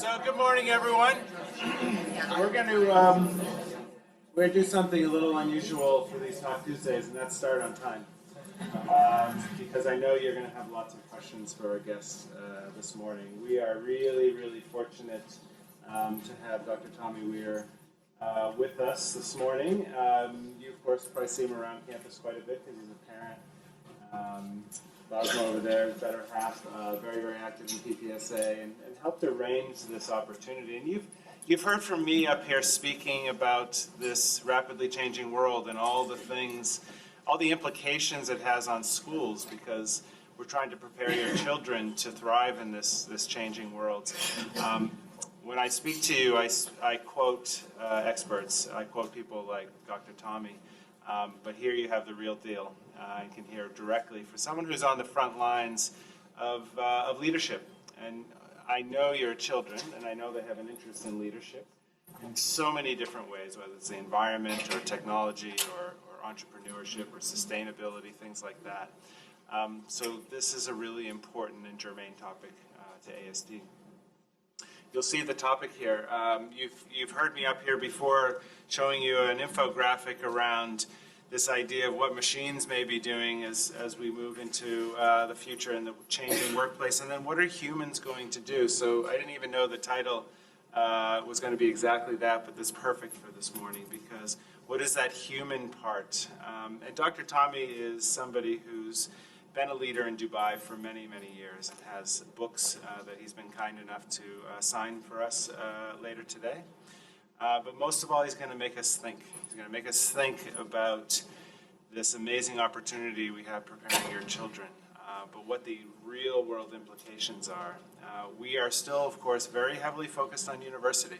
So good morning, everyone. We're going to do something a little unusual for these Talk Tuesdays, and that's start on time. Because I know you're going to have lots of questions for our guests this morning. We are really, really fortunate to have Dr. Tommy Weir with us this morning. You, of course, probably see him around campus quite a bit because he's a parent. Bosma over there, his better half, very, very active in PPSA, and helped arrange this opportunity. And you've heard from me up here speaking about this rapidly changing world and all the things, all the implications it has on schools, because we're trying to prepare your children to thrive in this changing world. When I speak to you, I quote experts. I quote people like Dr. Tommy. But here you have the real deal. You can hear directly for someone who's on the front lines of leadership. And I know your children, and I know they have an interest in leadership in so many different ways, whether it's the environment or technology or entrepreneurship or sustainability, things like that. So this is a really important and germane topic to ASD. You'll see the topic here. You've heard me up here before showing you an infographic around this idea of what machines may be doing as we move into the future and the changing workplace, and then what are humans going to do? So I didn't even know the title was going to be exactly that, but that's perfect for this morning, because what is that human part? And Dr. Tommy is somebody who's been a leader in Dubai for many, many years and has books that he's been kind enough to sign for us later today. But most of all, he's going to make us think. He's going to make us think about this amazing opportunity we have preparing your children, but what the real world implications are. We are still, of course, very heavily focused on university,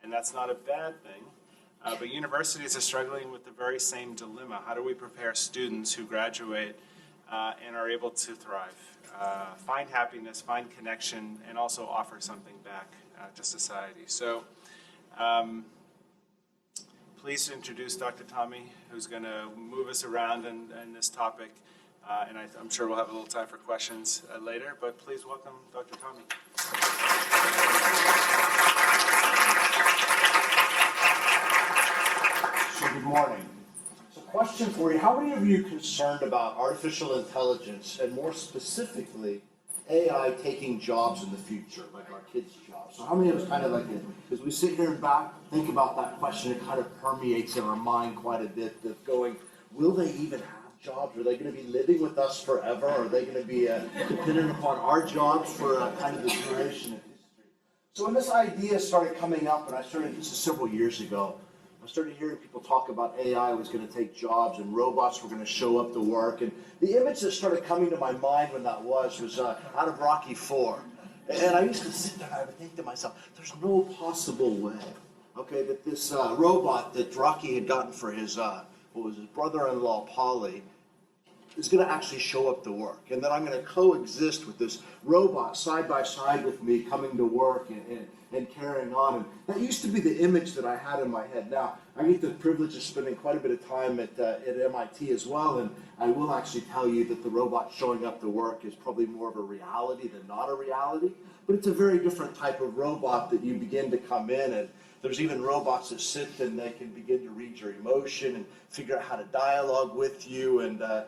and that's not a bad thing. But universities are struggling with the very same dilemma. How do we prepare students who graduate and are able to thrive, find happiness, find connection, and also offer something back to society? So please introduce Dr. Tommy, who's going to move us around in this topic, and I'm sure we'll have a little time for questions later, but please welcome Dr. Tommy. So good morning. So question for you, how many of you are concerned about artificial intelligence, and more specifically, AI taking jobs in the future, like our kids' jobs? So how many of us kind of like it? Because we sit here and think about that question, it kind of permeates in our mind quite a bit, of going, will they even have jobs? Are they going to be living with us forever? Are they going to be dependent upon our jobs for kind of the duration of history? So when this idea started coming up, and I started, this is several years ago, I started hearing people talk about AI was going to take jobs and robots were going to show up to work. And the image that started coming to my mind when that was out of Rocky IV. And I used to sit there and I would think to myself, there's no possible way, okay, that this robot that Rocky had gotten for his, his brother-in-law, Paulie, is going to actually show up to work. And then I'm going to coexist with this robot side by side with me coming to work and carrying on. And that used to be the image that I had in my head. Now, I get the privilege of spending quite a bit of time at MIT as well, and I will actually tell you that the robot showing up to work is probably more of a reality than not a reality, but it's a very different type of robot that you begin to come in, and there's even robots that sit and they can begin to read your emotion and figure out how to dialogue with you, and I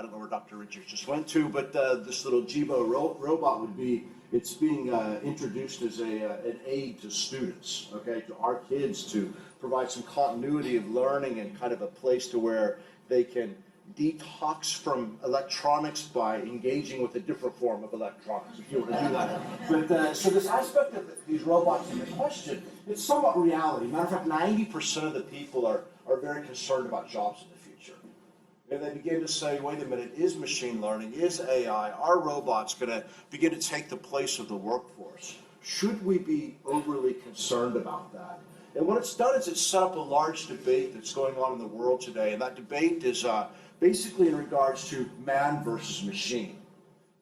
don't know where Dr. Richards just went to, but this little Jibo robot would be, it's being introduced as an aid to students, okay, to our kids, to provide some continuity of learning and kind of a place to where they can detox from electronics by engaging with a different form of electronics, if you want to do that. But so this aspect of these robots in the question, it's somewhat reality. Matter of fact, 90% of the people are very concerned about jobs in the future. And they begin to say, wait a minute, is machine learning, is AI, are robots going to begin to take the place of the workforce? Should we be overly concerned about that? And what it's done is it's set up a large debate that's going on in the world today, and that debate is basically in regards to man versus machine.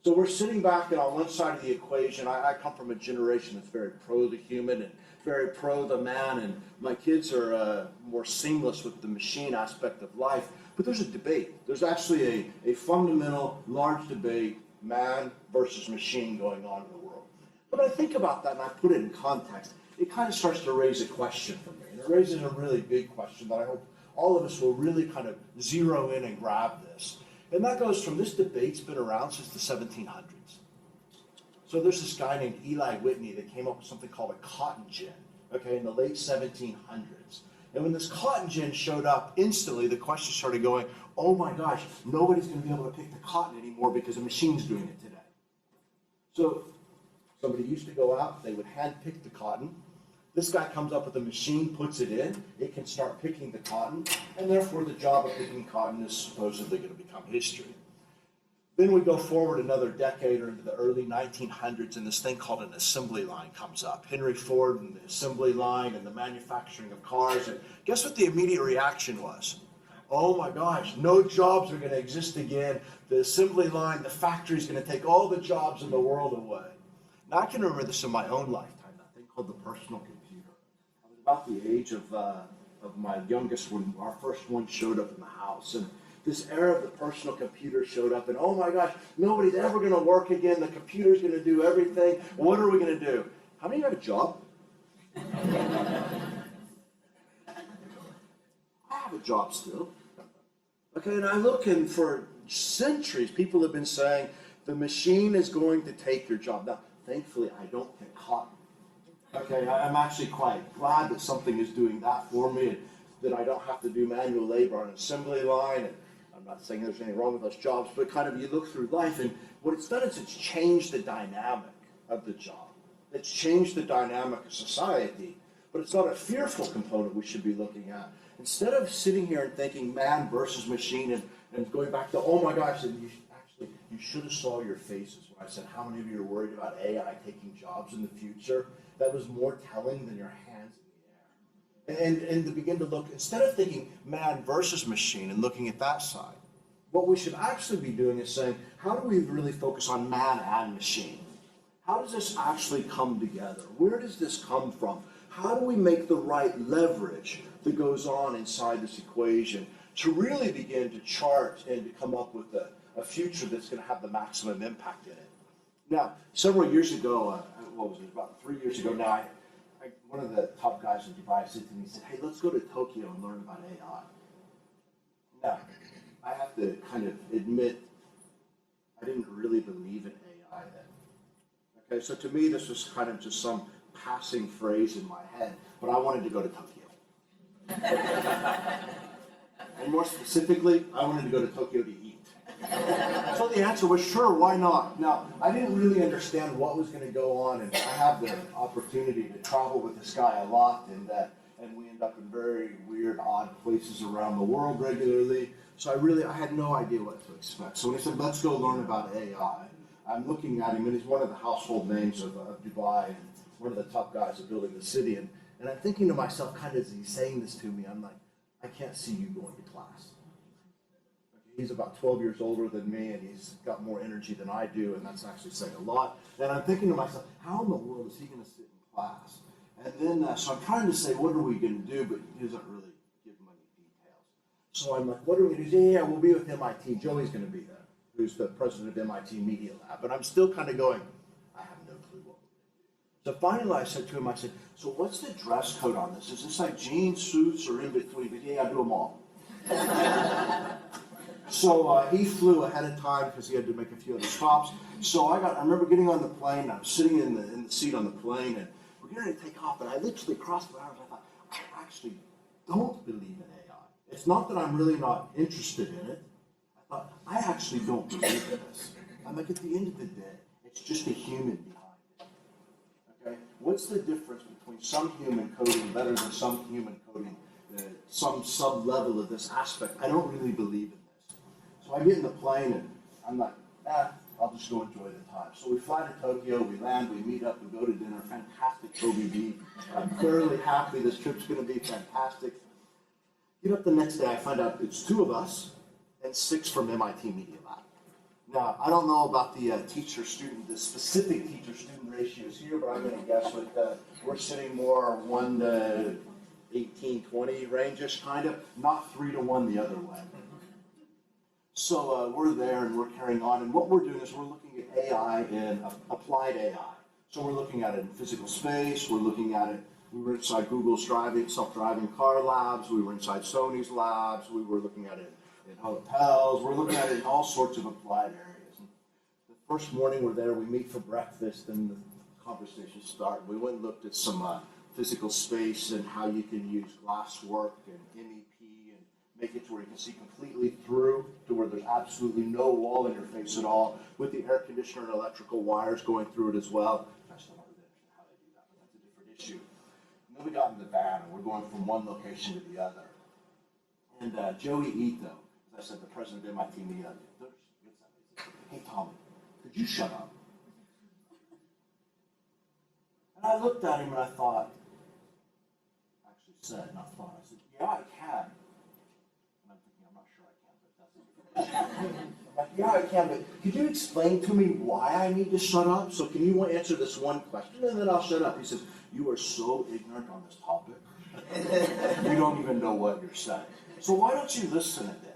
So we're sitting back, and on one side of the equation, I come from a generation that's very pro the human and very pro the man, and my kids are more seamless with the machine aspect of life. But there's a debate. There's actually a fundamental, large debate, man versus machine, going on in the world. But I think about that and I put it in context, it kind of starts to raise a question for me. And it raises a really big question that I hope all of us will really kind of zero in and grab this. And that goes from this debate's been around since the 1700s. So there's this guy named Eli Whitney that came up with something called a cotton gin, okay, in the late 1700s. And when this cotton gin showed up, instantly the question started going, oh my gosh, nobody's going to be able to pick the cotton anymore because a machine's doing it today. So somebody used to go out, they would hand pick the cotton. This guy comes up with a machine, puts it in, it can start picking the cotton, and therefore the job of picking cotton is supposedly going to become history. Then we go forward another decade or into the early 1900s, and this thing called an assembly line comes up. Henry Ford and the assembly line and the manufacturing of cars. And guess what the immediate reaction was? Oh my gosh, no jobs are going to exist again. The assembly line, the factory is going to take all the jobs in the world away. Now, I can remember this in my own lifetime, that thing called the personal computer. I was about the age of my youngest when our first one showed up in the house. And this era of the personal computer showed up, and oh my gosh, nobody's ever going to work again. The computer's going to do everything. What are we going to do? How many of you have a job? I have a job still. Okay, and I look, and for centuries, people have been saying the machine is going to take your job. Now, thankfully, I don't pick cotton. Okay, I'm actually quite glad that something is doing that for me, and that I don't have to do manual labor on an assembly line. And I'm not saying there's anything wrong with those jobs, but kind of you look through life, and what it's done is it's changed the dynamic of the job. It's changed the dynamic of society, but it's not a fearful component we should be looking at. Instead of sitting here and thinking man versus machine and going back to, oh my gosh, and you should have saw your faces when I said how many of you are worried about AI taking jobs in the future. That was more telling than your hands in the air. And to begin to look, instead of thinking man versus machine and looking at that side, what we should actually be doing is saying, how do we really focus on man and machine? How does this actually come together? Where does this come from? How do we make the right leverage that goes on inside this equation to really begin to chart and to come up with a future that's going to have the maximum impact in it? Now, several years ago, what was it, about 3 years ago now, one of the top guys in Dubai said to me, he said, hey, let's go to Tokyo and learn about AI. Now, I have to kind of admit, I didn't really believe in AI then. Okay, so to me, this was kind of just some passing phrase in my head, but I wanted to go to Tokyo. And more specifically, I wanted to go to Tokyo to eat. So the answer was sure, why not? Now, I didn't really understand what was going to go on, and I have the opportunity to travel with this guy a lot, and we end up in very weird, odd places around the world regularly. So I had no idea what to expect. So when he said, let's go learn about AI, I'm looking at him, and he's one of the household names of Dubai, and one of the top guys of building the city, and I'm thinking to myself, kind of as he's saying this to me, I'm like, I can't see you going to class. He's about 12 years older than me, and he's got more energy than I do, and that's actually saying a lot. And I'm thinking to myself, how in the world is he going to sit in class? And then, so I'm trying to say, what are we going to do? But he doesn't really give me any details. So I'm like, what are we going to do? Yeah, we'll be with MIT. Joey's going to be there, who's the president of MIT Media Lab. But I'm still kind of going, I have no clue what we're going to do. So finally I said to him, I said, so what's the dress code on this? Is this like jeans, suits, or in between? But yeah, I do them all. So he flew ahead of time because he had to make a few other stops. So I remember getting on the plane. I was sitting in the seat on the plane, and we're getting ready to take off. And I literally crossed my arms. I thought, I actually don't believe in AI. It's not that I'm really not interested in it. I thought, I actually don't believe in this. I'm like, at the end of the day, it's just a human behind it. Okay? What's the difference between some human coding better than some human coding, some sub-level of this aspect? I don't really believe in it. So I get in the plane, and I'm like, I'll just go enjoy the time. So we fly to Tokyo, we land, we meet up, we go to dinner, fantastic Kobe beef. I'm thoroughly happy, this trip's going to be fantastic. Get up the next day, I find out it's 2 of us and 6 from MIT Media Lab. Now, I don't know about the teacher-student, the specific teacher-student ratios here, but I'm going to guess we're sitting more 1 to 18, 20 range-ish, kind of, not 3 to 1 the other way. So we're there and we're carrying on, and what we're doing is we're looking at AI and applied AI. So we're looking at it in physical space, we're looking at it, we were inside Google's self-driving car labs, we were inside Sony's labs, we were looking at it in hotels, we're looking at it in all sorts of applied areas. And the first morning we're there, we meet for breakfast, and the conversation started. We went and looked at some physical space and how you can use glasswork and MEP and make it to where you can see completely through, to where there's absolutely no wall interface at all, with the air conditioner and electrical wires going through it as well. I still don't really understand how they do that, but that's a different issue. And then we got in the van, and we're going from one location to the other. And Joey Ito, as I said, the president of MIT media, hey Tommy, could you shut up? And I looked at him and I thought, actually said, not thought, I said, yeah, I can. And I'm thinking, I'm not sure I can, but that's a different issue. I'm like, yeah, I can, but could you explain to me why I need to shut up? So can you answer this one question, and then I'll shut up. He says, you are so ignorant on this topic, you don't even know what you're saying. So why don't you listen a bit?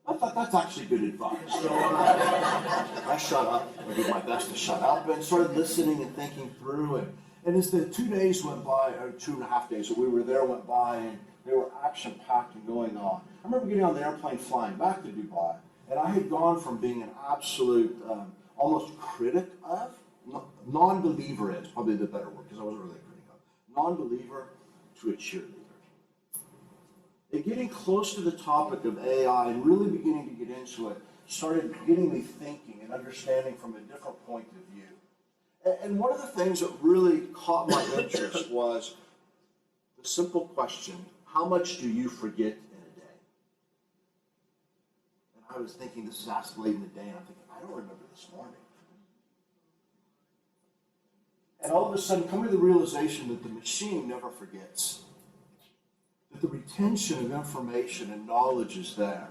I thought that's actually good advice. So I shut up, I did my best to shut up, and started listening and thinking through it. And as the 2 days went by, or 2.5 days that we were there went by, and they were action-packed and going on. I remember getting on the airplane flying back to Dubai, and I had gone from being an absolute, almost critic of, non-believer is probably the better word, because I wasn't really a critic of, non-believer to a cheerleader. And getting close to the topic of AI and really beginning to get into it started getting me thinking and understanding from a different point of view. And one of the things that really caught my interest was the simple question, how much do you forget in a day? And I was thinking, this is asked late in the day, and I'm thinking, I don't remember this morning. And all of a sudden, coming to the realization that the machine never forgets. That the retention of information and knowledge is there,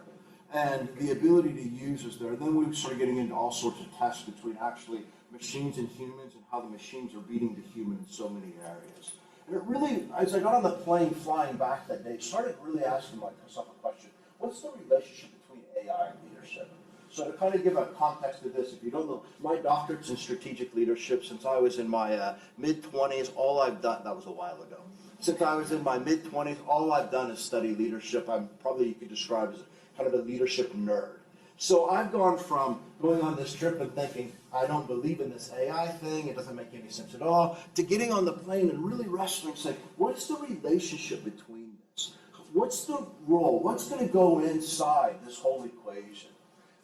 and the ability to use is there. And then we started getting into all sorts of tests between actually machines and humans, and how the machines are beating the human in so many areas. And it really, as I got on the plane flying back that day, started really asking myself a question: what's the relationship between AI and leadership? So to kind of give a context to this, if you don't know, my doctorate's in strategic leadership. Since I was in my mid-20s, all I've done, that was a while ago. Since I was in my mid-20s, all I've done is study leadership. I'm probably, you could describe as kind of a leadership nerd. So I've gone from going on this trip and thinking, I don't believe in this AI thing, it doesn't make any sense at all, to getting on the plane and really wrestling, saying, what's the relationship between this? What's the role? What's going to go inside this whole equation?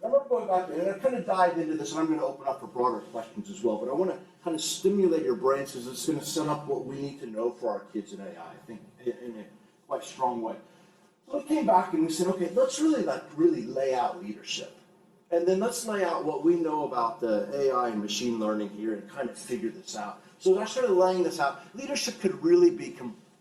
I remember going back there, and I kind of dived into this, and I'm going to open up for broader questions as well, but I want to kind of stimulate your brains, because it's going to set up what we need to know for our kids in AI, I think, in a quite strong way. So we came back and we said, okay, let's really lay out leadership. And then let's lay out what we know about the AI and machine learning here and kind of figure this out. So as I started laying this out, leadership could really be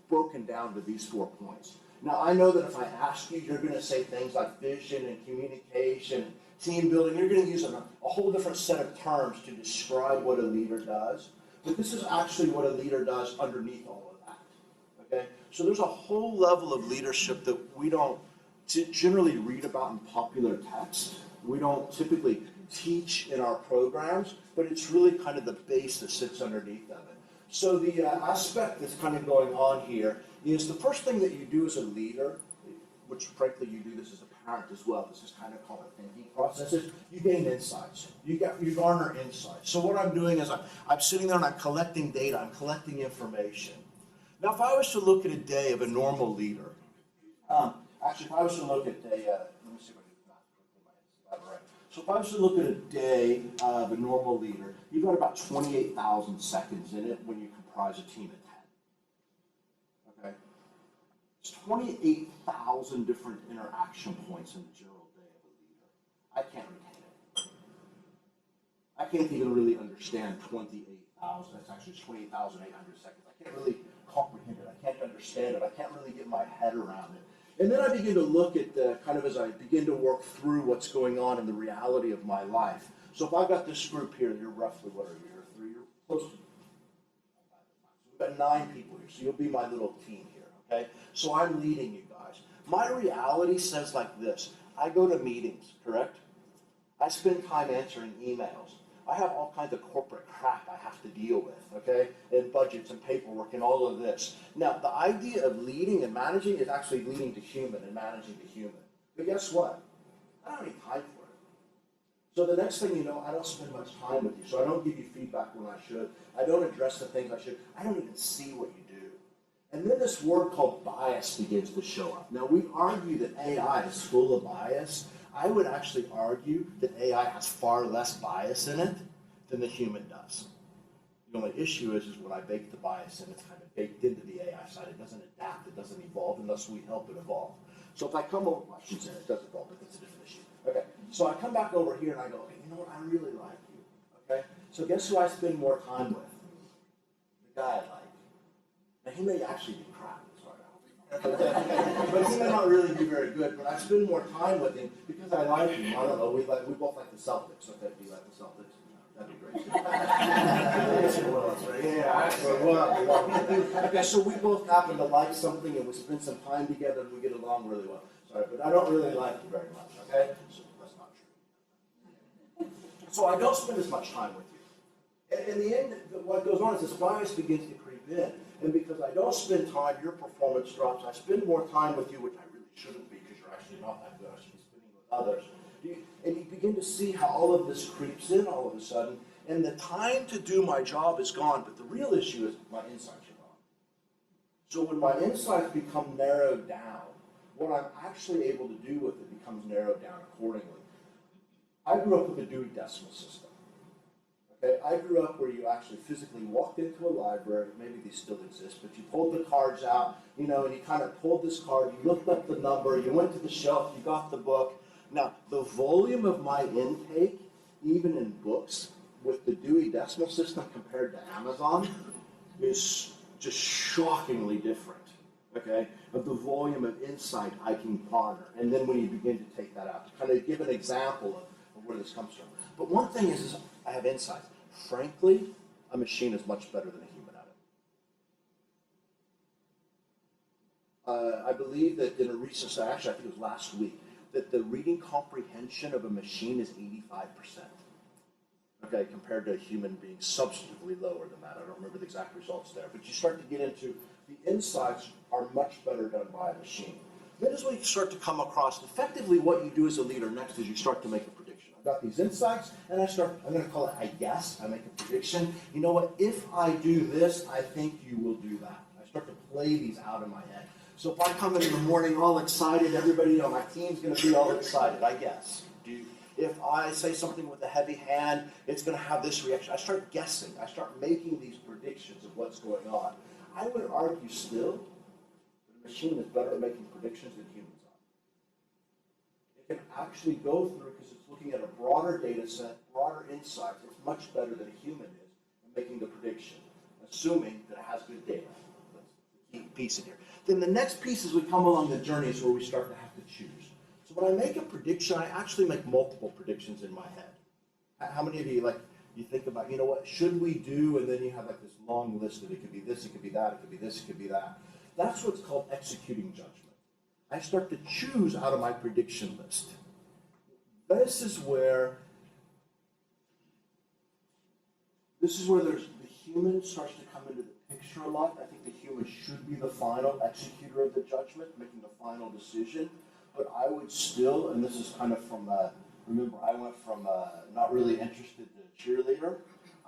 broken down to these 4 points. Now, I know that if I ask you, you're going to say things like vision and communication and team building. You're going to use a whole different set of terms to describe what a leader does. But this is actually what a leader does underneath all of that. Okay? So there's a whole level of leadership that we don't generally read about in popular text. We don't typically teach in our programs, but it's really kind of the base that sits underneath of it. So the aspect that's kind of going on here is the first thing that you do as a leader, which frankly you do this as a parent as well, this is kind of called a thinking process, is you gain insights. You garner insights. So what I'm doing is I'm sitting there and I'm collecting data, I'm collecting information. Now if I was to look at a day of a normal leader, actually if I was to look at a, let me see if I can not right. So if I was to look at a day of a normal leader, you've got about 28,000 seconds in it when you comprise a team of 10. Okay? It's 28,000 different interaction points in the general day of a leader. I can't retain it. I can't even really understand 28,000. That's actually 28,800 seconds. I can't really comprehend it. I can't understand it. I can't really get my head around it. And then I begin to look at kind of as I begin to work through what's going on in the reality of my life. So if I've got this group here, you're roughly, what are you, you're 3, you're close to, so we've got 9 people here, so you'll be my little team here, okay? So I'm leading you guys. My reality says like this: I go to meetings, correct? I spend time answering emails. I have all kinds of corporate crap I have to deal with, okay? And budgets and paperwork and all of this. Now, the idea of leading and managing is actually leading to human and managing to human. But guess what? I don't have any time for it. So the next thing you know, I don't spend much time with you. So I don't give you feedback when I should. I don't address the things I should. I don't even see what you do. And then this word called bias begins to show up. Now, we argue that AI is full of bias. I would actually argue that AI has far less bias in it than the human does. The only issue is when I bake the bias in, it's kind of baked into the AI side. It doesn't adapt, it doesn't evolve unless we help it evolve. So if I come over, well, I shouldn't say it does evolve, but that's a different issue. Okay, so I come back over here and I go, okay, you know what, I really like you. Okay, so guess who I spend more time with? The guy I like. Now he may actually be crap. But he may not really be very good, but I spend more time with him because I like him. I don't know, we both like the Celtics. Okay, do you like the Celtics? That'd be great. Okay, so we both happen to like something and we spend some time together and we get along really well. Sorry, but I don't really like you very much, okay? So that's not true. So I don't spend as much time with you. And in the end, what goes on is this bias begins to creep in. And because I don't spend time, your performance drops. I spend more time with you, which I really shouldn't be because you're actually not that good. I should be spending with others. And you begin to see how all of this creeps in all of a sudden. And the time to do my job is gone. But the real issue is my insights are gone. So when my insights become narrowed down, what I'm actually able to do with it becomes narrowed down accordingly. I grew up with a Dewey Decimal System. Okay, I grew up where you actually physically walked into a library, maybe these still exist, but you pulled the cards out, and you kind of pulled this card, you looked up the number, you went to the shelf, you got the book. Now, the volume of my intake, even in books, with the Dewey Decimal System compared to Amazon, is just shockingly different, okay, of the volume of insight I can garner. And then when you begin to take that out, to kind of give an example of where this comes from. But one thing is I have insights. Frankly, a machine is much better than a human at it. I believe that in a recent study, actually I think it was last week, that the reading comprehension of a machine is 85%. Okay, compared to a human being substantively lower than that. I don't remember the exact results there. But you start to get into the insights are much better done by a machine. Then as we start to come across, effectively what you do as a leader next is you start to make a prediction. I've got these insights, and I'm going to call it I guess, I make a prediction. You know what, if I do this, I think you will do that. I start to play these out in my head. So if I come in the morning all excited, everybody, my team's going to be all excited, I guess. If I say something with a heavy hand, it's going to have this reaction. I start guessing. I start making these predictions of what's going on. I would argue still that a machine is better at making predictions than humans are. It can actually go through, because it's looking at a broader data set, broader insights. It's much better than a human is in making the prediction, assuming that it has good data. That's the key piece in here. Then the next piece as we come along the journey is where we start to have to choose. So when I make a prediction, I actually make multiple predictions in my head. How many of you, you think about, you know what, should we do, and then you have this long list of it could be this, it could be that, it could be this, it could be that. That's what's called executing judgment. I start to choose out of my prediction list. This is where the human starts to come into the picture a lot. I think the human should be the final executor of the judgment, making the final decision. But I would still, and this is kind of from, remember, I went from not really interested to cheerleader.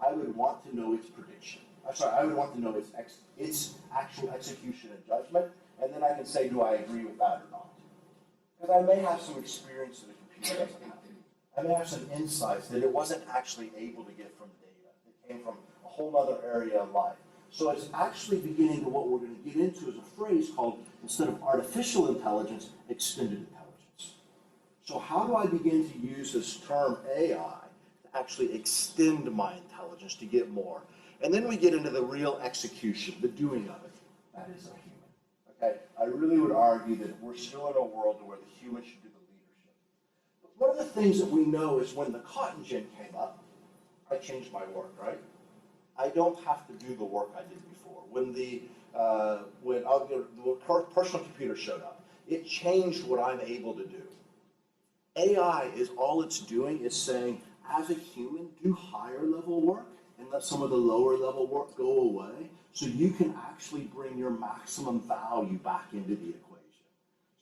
I would want to know its prediction. I would want to know its actual execution and judgment, and then I can say, do I agree with that or not? Because I may have some experience that a computer doesn't have. I may have some insights that it wasn't actually able to get from data. It came from a whole other area of life. So it's actually beginning to what we're going to get into is a phrase called, instead of artificial intelligence, extended intelligence. So how do I begin to use this term AI to actually extend my intelligence to get more? And then we get into the real execution, the doing of it. That is a human. Okay? I really would argue that we're still in a world where the human should do the leadership. But one of the things that we know is when the cotton gin came up, I changed my work, right? I don't have to do the work I did before. When the personal computer showed up, it changed what I'm able to do. AI is all it's doing is saying, as a human, do higher level work and let some of the lower level work go away so you can actually bring your maximum value back into the equation.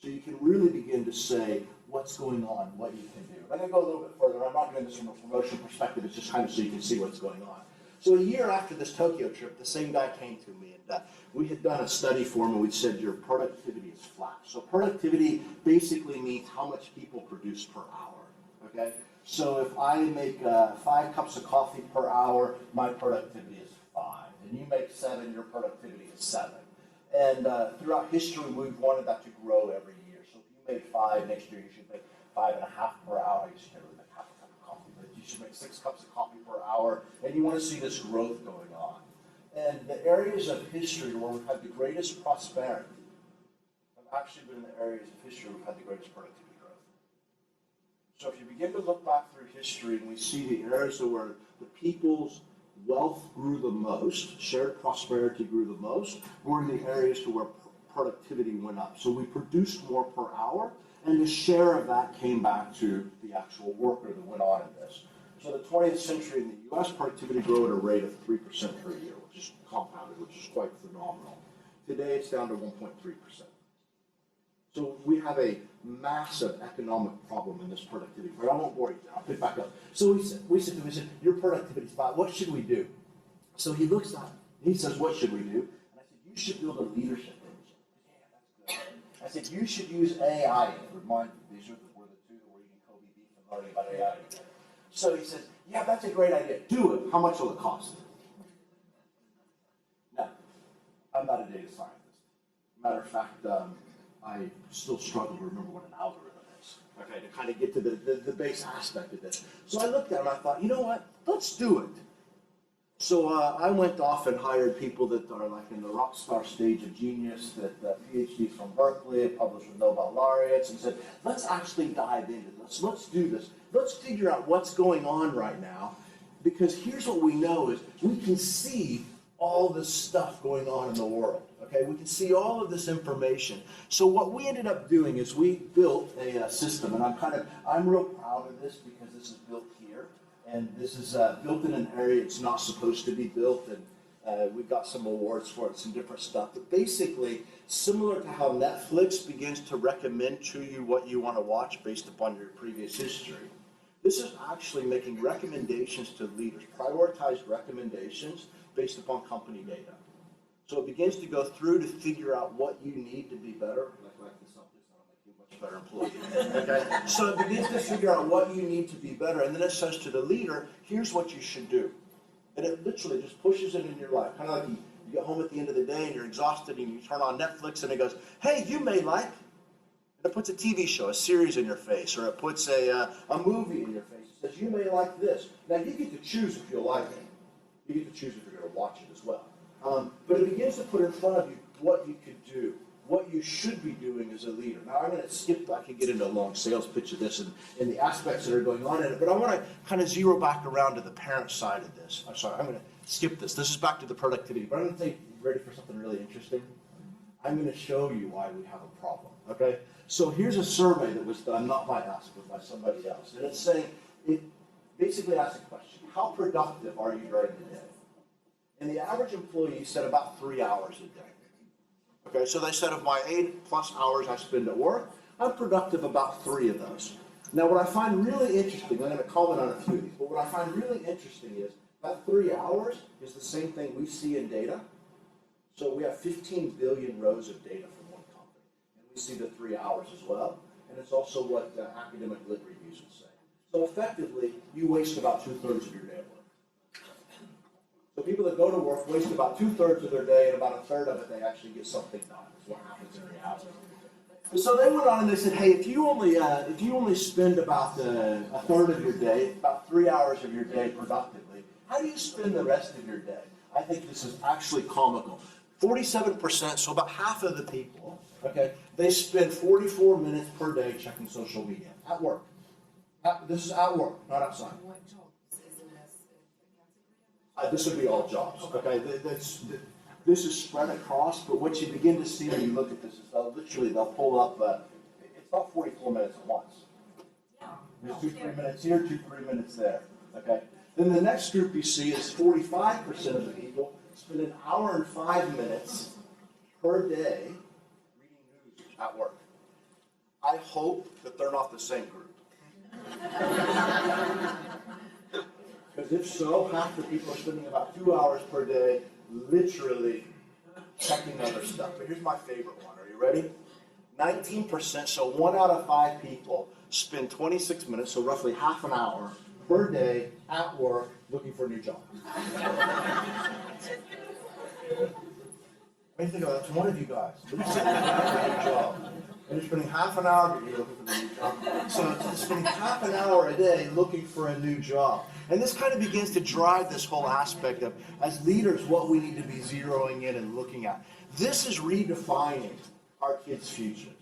So you can really begin to say what's going on, what you can do. I'm going to go a little bit further. I'm not doing this from a promotion perspective. It's just kind of so you can see what's going on. So a year after this Tokyo trip, the same guy came to me, and we had done a study for him, and we said your productivity is flat. So productivity basically means how much people produce per hour, okay? So if I make 5 cups of coffee per hour, my productivity is 5. And you make 7, your productivity is 7. And throughout history, we've wanted that to grow every year. So if you make 5, next year you should make 5.5 per hour. You should really make half a cup of coffee, but you should make 6 cups of coffee per hour. And you want to see this growth going on. And the areas of history where we've had the greatest prosperity have actually been the areas of history where we've had the greatest productivity growth. So if you begin to look back through history and we see the areas where the people's wealth grew the most, shared prosperity grew the most, were in the areas to where productivity went up. So we produced more per hour, and the share of that came back to the actual worker that went on in this. So the 20th century in the US, productivity grew at a rate of 3% per year, which is compounded, which is quite phenomenal. Today it's down to 1.3%. So we have a massive economic problem in this productivity. But I won't bore you. I'll pick back up. So we said to him, your productivity is flat. What should we do? So he looks at it. He says, what should we do? And I said, you should build a leadership engine. Yeah, that's good. I said, you should use AI. Remind me, these were the two that were eating Kobe beef and learning about AI. So he says, yeah, that's a great idea. Do it. How much will it cost? Now, I'm not a data scientist. Matter of fact, I still struggle to remember what an algorithm is, okay, to kind of get to the base aspect of this. So I looked at it and I thought, you know what, let's do it. So I went off and hired people that are like in the rock star stage of genius, that PhDs from Berkeley, published with Nobel laureates, and said, let's actually dive into this. Let's do this. Let's figure out what's going on right now, because here's what we know is we can see all this stuff going on in the world. Okay, we can see all of this information. So what we ended up doing is we built a system, and I'm real proud of this because this is built here, and this is built in an area it's not supposed to be built, and we got some awards for it, some different stuff. But basically, similar to how Netflix begins to recommend to you what you want to watch based upon your previous history, this is actually making recommendations to leaders, prioritized recommendations based upon company data. So it begins to go through to figure out what you need to be better. Like this up, that'll make you a much better employee. Okay? So it begins to figure out what you need to be better, and then it says to the leader, here's what you should do. And it literally just pushes it in your life. Kind of like you get home at the end of the day and you're exhausted and you turn on Netflix and it goes, hey, you may like. And it puts a TV show, a series in your face, or it puts a movie in your face. It says, you may like this. Now you get to choose if you like it. You get to choose if you're going to watch it as well. But it begins to put in front of you what you could do, what you should be doing as a leader. Now I'm going to skip, I could get into a long sales pitch of this and the aspects that are going on in it, but I want to kind of zero back around to the parent side of this. I'm sorry, I'm going to skip this. This is back to the productivity, but I'm going to take, you ready for something really interesting? I'm going to show you why we have a problem, okay? So here's a survey that was done, not by us, but by somebody else. And it's saying, it basically asks a question, how productive are you during the day? And the average employee said about 3 hours a day. Okay, so they said of my 8+ hours I spend at work, I'm productive about 3 of those. Now what I find really interesting, I'm going to comment on a few of these, but what I find really interesting is that 3 hours is the same thing we see in data. So we have 15 billion rows of data from one company. And we see the 3 hours as well. And it's also what academic lit reviews would say. So effectively, you waste about 2/3 of your day at work. So people that go to work waste about 2/3 of their day, and about 1/3 of it they actually get something done. That's what happens in reality. So they went on and they said, hey, if you only spend about 1/3 of your day, about 3 hours of your day productively, how do you spend the rest of your day? I think this is actually comical. 47%, so about half of the people, okay, they spend 44 minutes per day checking social media at work. This is at work, not outside. What jobs is in this? This would be all jobs. Okay, this is spread across, but what you begin to see when you look at this is they'll pull up. It's not 44 minutes at once. Yeah. There's 2-3 minutes here, 2-3 minutes there. Okay. Then the next group you see is 45% of the people spend an hour and 5 minutes per day reading news at work. I hope that they're not the same group. Because if so, half the people are spending about 2 hours per day literally checking other stuff. But here's my favorite one. Are you ready? 19%, so 1 out of 5 people spend 26 minutes, so roughly half an hour per day at work looking for a new job. I mean, think about it, that's one of you guys. Looking for a new job. And you're spending half an hour looking for a new job. So it's spending half an hour a day looking for a new job. And this kind of begins to drive this whole aspect of, as leaders, what we need to be zeroing in and looking at. This is redefining our kids' futures.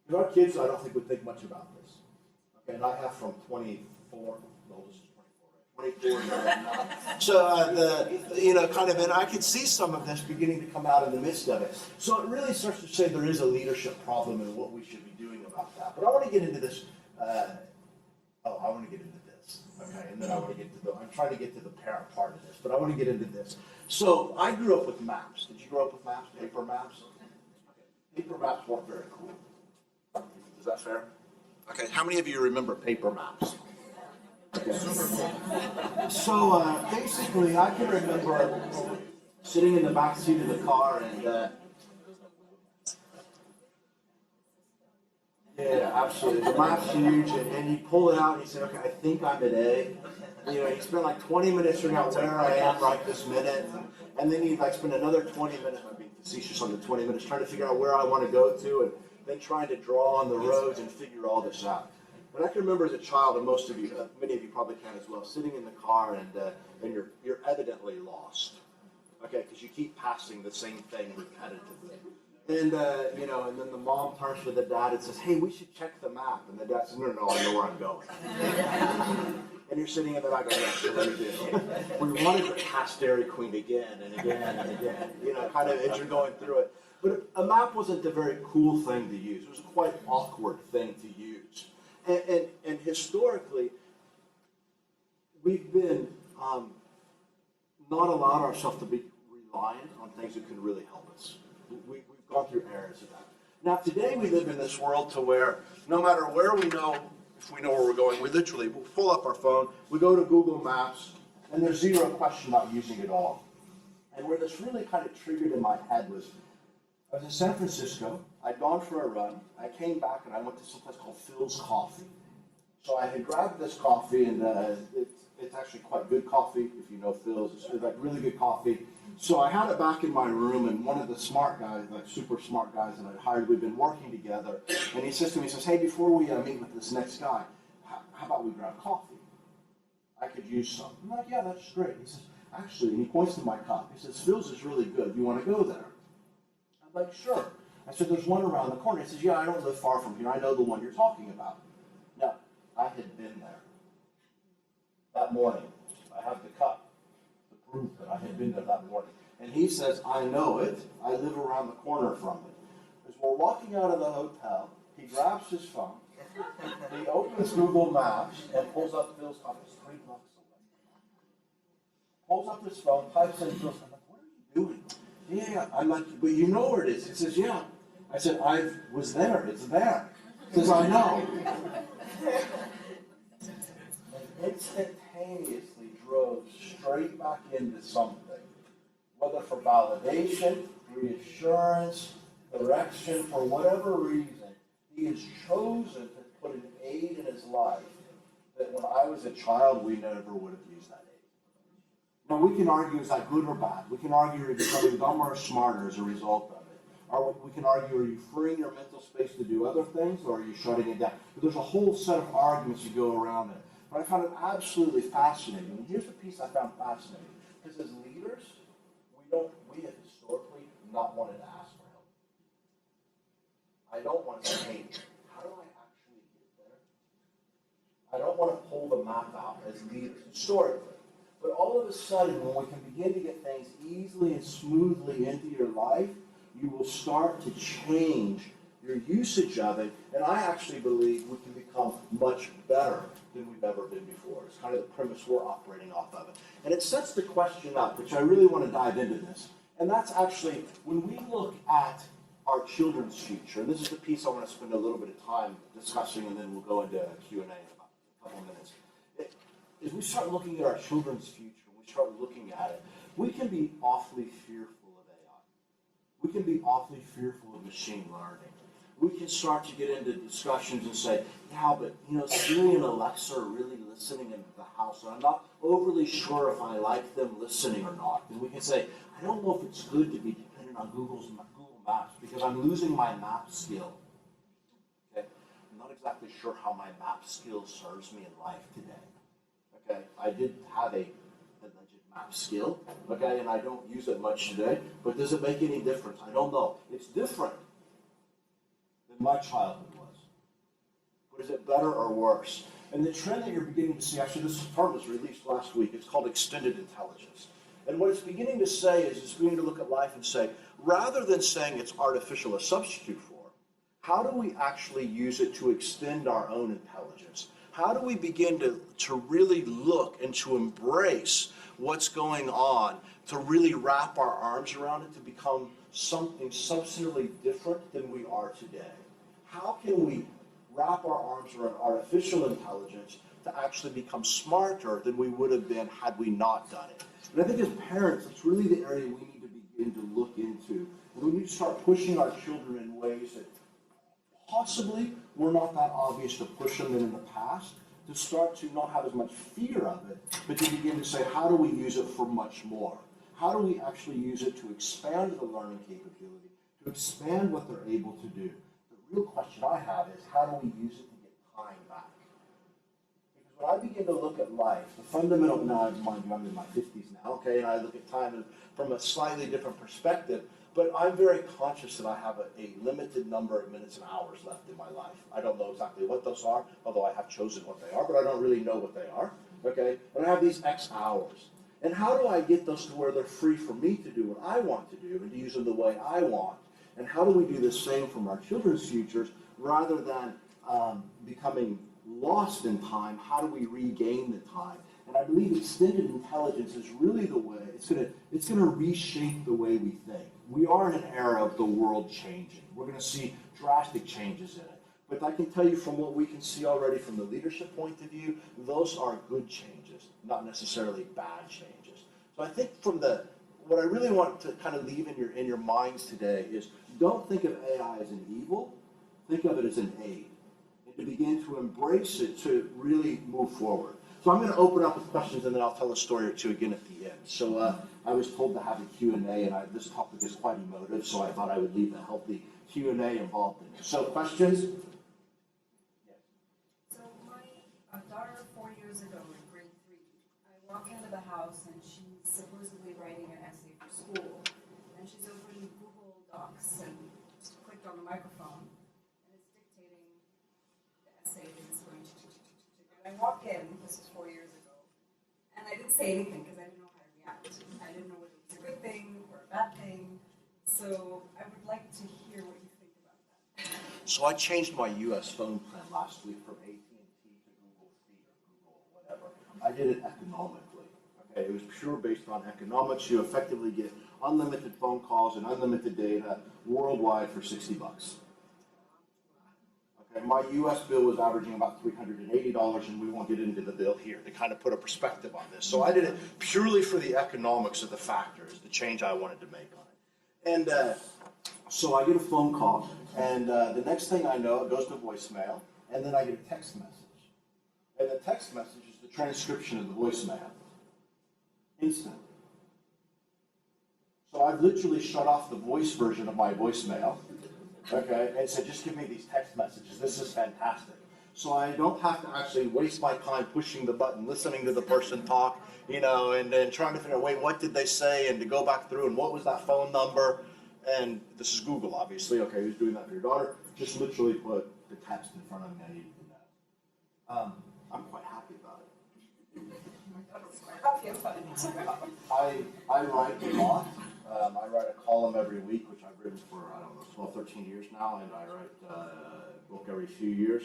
Because our kids, I don't think, would think much about this. Okay, and I have from 24, no, this is 24, right? 24 so kind of, and I could see some of this beginning to come out in the midst of it. So it really starts to say there is a leadership problem and what we should be doing about that. But I want to get into this. I want to get into this. Okay, and then I want to get to I'm trying to get to the parent part of this, but I want to get into this. So I grew up with maps. Did you grow up with maps? Paper maps? Okay. Paper maps weren't very cool. Is that fair? Okay. How many of you remember paper maps? Okay. So basically, I can remember sitting in the back seat of the car and yeah, absolutely. The map's huge, and you pull it out and you say, okay, I think I'm at A. You spend like 20 minutes figuring out where I am right this minute, and then you spend another 20 minutes, I'm being facetious on the 20 minutes, trying to figure out where I want to go to, and then trying to draw on the roads and figure all this out. And I can remember as a child, and most of you, many of you probably can as well, sitting in the car and you're evidently lost, okay, because you keep passing the same thing repetitively. And and then the mom turns to the dad and says, "Hey, we should check the map." And the dad says, "No, I know where I'm going." And you're sitting in the back going, "Yes, sure we do." We wanted to pass Dairy Queen again and again and again, kind of as you're going through it. But a map wasn't a very cool thing to use. It was a quite awkward thing to use. And historically, we've been not allowed ourselves to be reliant on things that could really help us. We've gone through eras of that. Now today we live in this world to where no matter where we know, if we know where we're going, we'll pull up our phone, we go to Google Maps, and there's zero question about using it all. And where this really kind of triggered in my head was, I was in San Francisco, I'd gone for a run, I came back and I went to some place called Phil's Coffee. So I had grabbed this coffee, and it's actually quite good coffee, if you know Phil's, it's like really good coffee. So I had it back in my room, and one of the smart guys, like super smart guys that I'd hired, we'd been working together, and he says to me, he says, "Hey, before we meet with this next guy, how about we grab coffee? I could use some." I'm like, "Yeah, that's great." He says, "Actually," and he points to my cup, he says, "Phil's is really good. You want to go there?" I'm like, "Sure." I said, "There's one around the corner." He says, "Yeah, I don't live far from here. I know the one you're talking about." Now, I had been there that morning. I have the cup. Proof that I had been there that morning. And he says, "I know it. I live around the corner from it." As we're walking out of the hotel, he grabs his phone, he opens Google Maps, and pulls up Phil's Coffee. It's 3 blocks away. Pulls up his phone, types in Phil's. I'm like, "What are you doing?" "Yeah." I'm like, "But you know where it is." He says, "Yeah." I said, "I was there. It's there." He says, "I know." And instantaneously drove straight back into something, whether for validation, reassurance, direction, for whatever reason, he has chosen to put an aid in his life that when I was a child, we never would have used that aid. Now, we can argue, is that good or bad? We can argue, are you becoming dumber or smarter as a result of it? Or we can argue, are you freeing your mental space to do other things, or are you shutting it down? But there's a whole set of arguments that go around it. But I found it absolutely fascinating. And here's the piece I found fascinating. Because as leaders, we have historically not wanted to ask for help. I don't want to say, "Hey, how do I actually get there?" I don't want to pull the map out as leaders, historically. But all of a sudden, when we can begin to get things easily and smoothly into your life, you will start to change your usage of it, and I actually believe we can become much better than we've ever been before. It's kind of the premise we're operating off of it. And it sets the question up, which I really want to dive into this, and that's actually when we look at our children's future, and this is the piece I want to spend a little bit of time discussing, and then we'll go into Q&A in about a couple of minutes. As we start looking at our children's future, we start looking at it, we can be awfully fearful of AI. We can be awfully fearful of machine learning. We can start to get into discussions and say, yeah, but Siri and Alexa are really listening in the house, and I'm not overly sure if I like them listening or not. And we can say, I don't know if it's good to be dependent on Google Maps because I'm losing my map skill. Okay? I'm not exactly sure how my map skill serves me in life today. Okay? I did have a alleged map skill, okay, and I don't use it much today, but does it make any difference? I don't know. It's different than my childhood was. But is it better or worse? And the trend that you're beginning to see, actually this part was released last week, it's called extended intelligence. And what it's beginning to say is it's beginning to look at life and say, rather than saying it's artificial a substitute for, how do we actually use it to extend our own intelligence? How do we begin to really look and to embrace what's going on, to really wrap our arms around it, to become something substantively different than we are today? How can we wrap our arms around artificial intelligence to actually become smarter than we would have been had we not done it? And I think as parents, it's really the area we need to begin to look into. And we need to start pushing our children in ways that possibly were not that obvious to push them in the past, to start to not have as much fear of it, but to begin to say, how do we use it for much more? How do we actually use it to expand the learning capability, to expand what they're able to do? The real question I have is, how do we use it to get time back? Because when I begin to look at life, the fundamental, now mind you, I'm in my 50s now, okay, and I look at time from a slightly different perspective, but I'm very conscious that I have a limited number of minutes and hours left in my life. I don't know exactly what those are, although I have chosen what they are, but I don't really know what they are, okay? And I have these X hours. And how do I get those to where they're free for me to do what I want to do and to use them the way I want? And how do we do the same from our children's futures rather than becoming lost in time? How do we regain the time? And I believe extended intelligence is really the way, it's going to reshape the way we think. We are in an era of the world changing. We're going to see drastic changes in it. But I can tell you from what we can see already from the leadership point of view, those are good changes, not necessarily bad changes. So I think what I really want to kind of leave in your minds today is don't think of AI as an evil, think of it as an aid. And to begin to embrace it to really move forward. So I'm going to open up with questions and then I'll tell a story or two again at the end. So I was told to have a Q&A and this topic is quite emotive, so I thought I would leave a healthy Q&A involved in it. So questions? So my daughter 4 years ago in grade 3, I walk into the house and she's supposedly writing an essay for school. And she's opened Google Docs and clicked on the microphone and it's dictating the essay that it's going to. And I walk in, this was 4 years ago, and I didn't say anything because I didn't know how to react. I didn't know whether it was a good thing or a bad thing. So I would like to hear what you think about that. So I changed my U.S. phone plan last week from AT&T to Google Free or Google whatever. I did it economically. Okay, it was pure based on economics. You effectively get unlimited phone calls and unlimited data worldwide for $60. My U.S. bill was averaging about $380, and we won't get into the bill here to kind of put a perspective on this. So I did it purely for the economics of the factors, the change I wanted to make on it. And so I get a phone call, and the next thing I know, it goes to voicemail, and then I get a text message. And the text message is the transcription of the voicemail. Instant. So I've literally shut off the voice version of my voicemail. Okay, and said, just give me these text messages. This is fantastic. So I don't have to actually waste my time pushing the button, listening to the person talk, and then trying to figure out, wait, what did they say? And to go back through, and what was that phone number? And this is Google, obviously. Okay, who's doing that for your daughter? Just literally put the text in front of me I needed to know. I'm quite happy about it. I write a lot. I write a column every week, which I've written for, I don't know, 12, 13 years now, and I write a book every few years.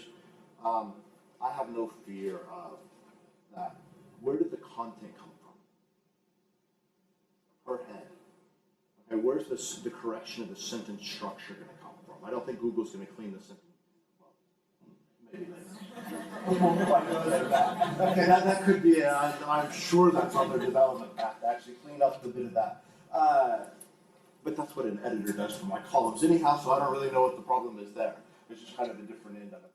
I have no fear of that. Where did the content come from? Per head. Okay, where's the correction of the sentence structure going to come from? I don't think Google's going to clean the sentence. Well, maybe later. We'll quite go there back. Okay, that could be, I'm sure that's on their development path to actually clean up a bit of that. But that's what an editor does for my columns anyhow, so I don't really know what the problem is there. It's just kind of a different end of it.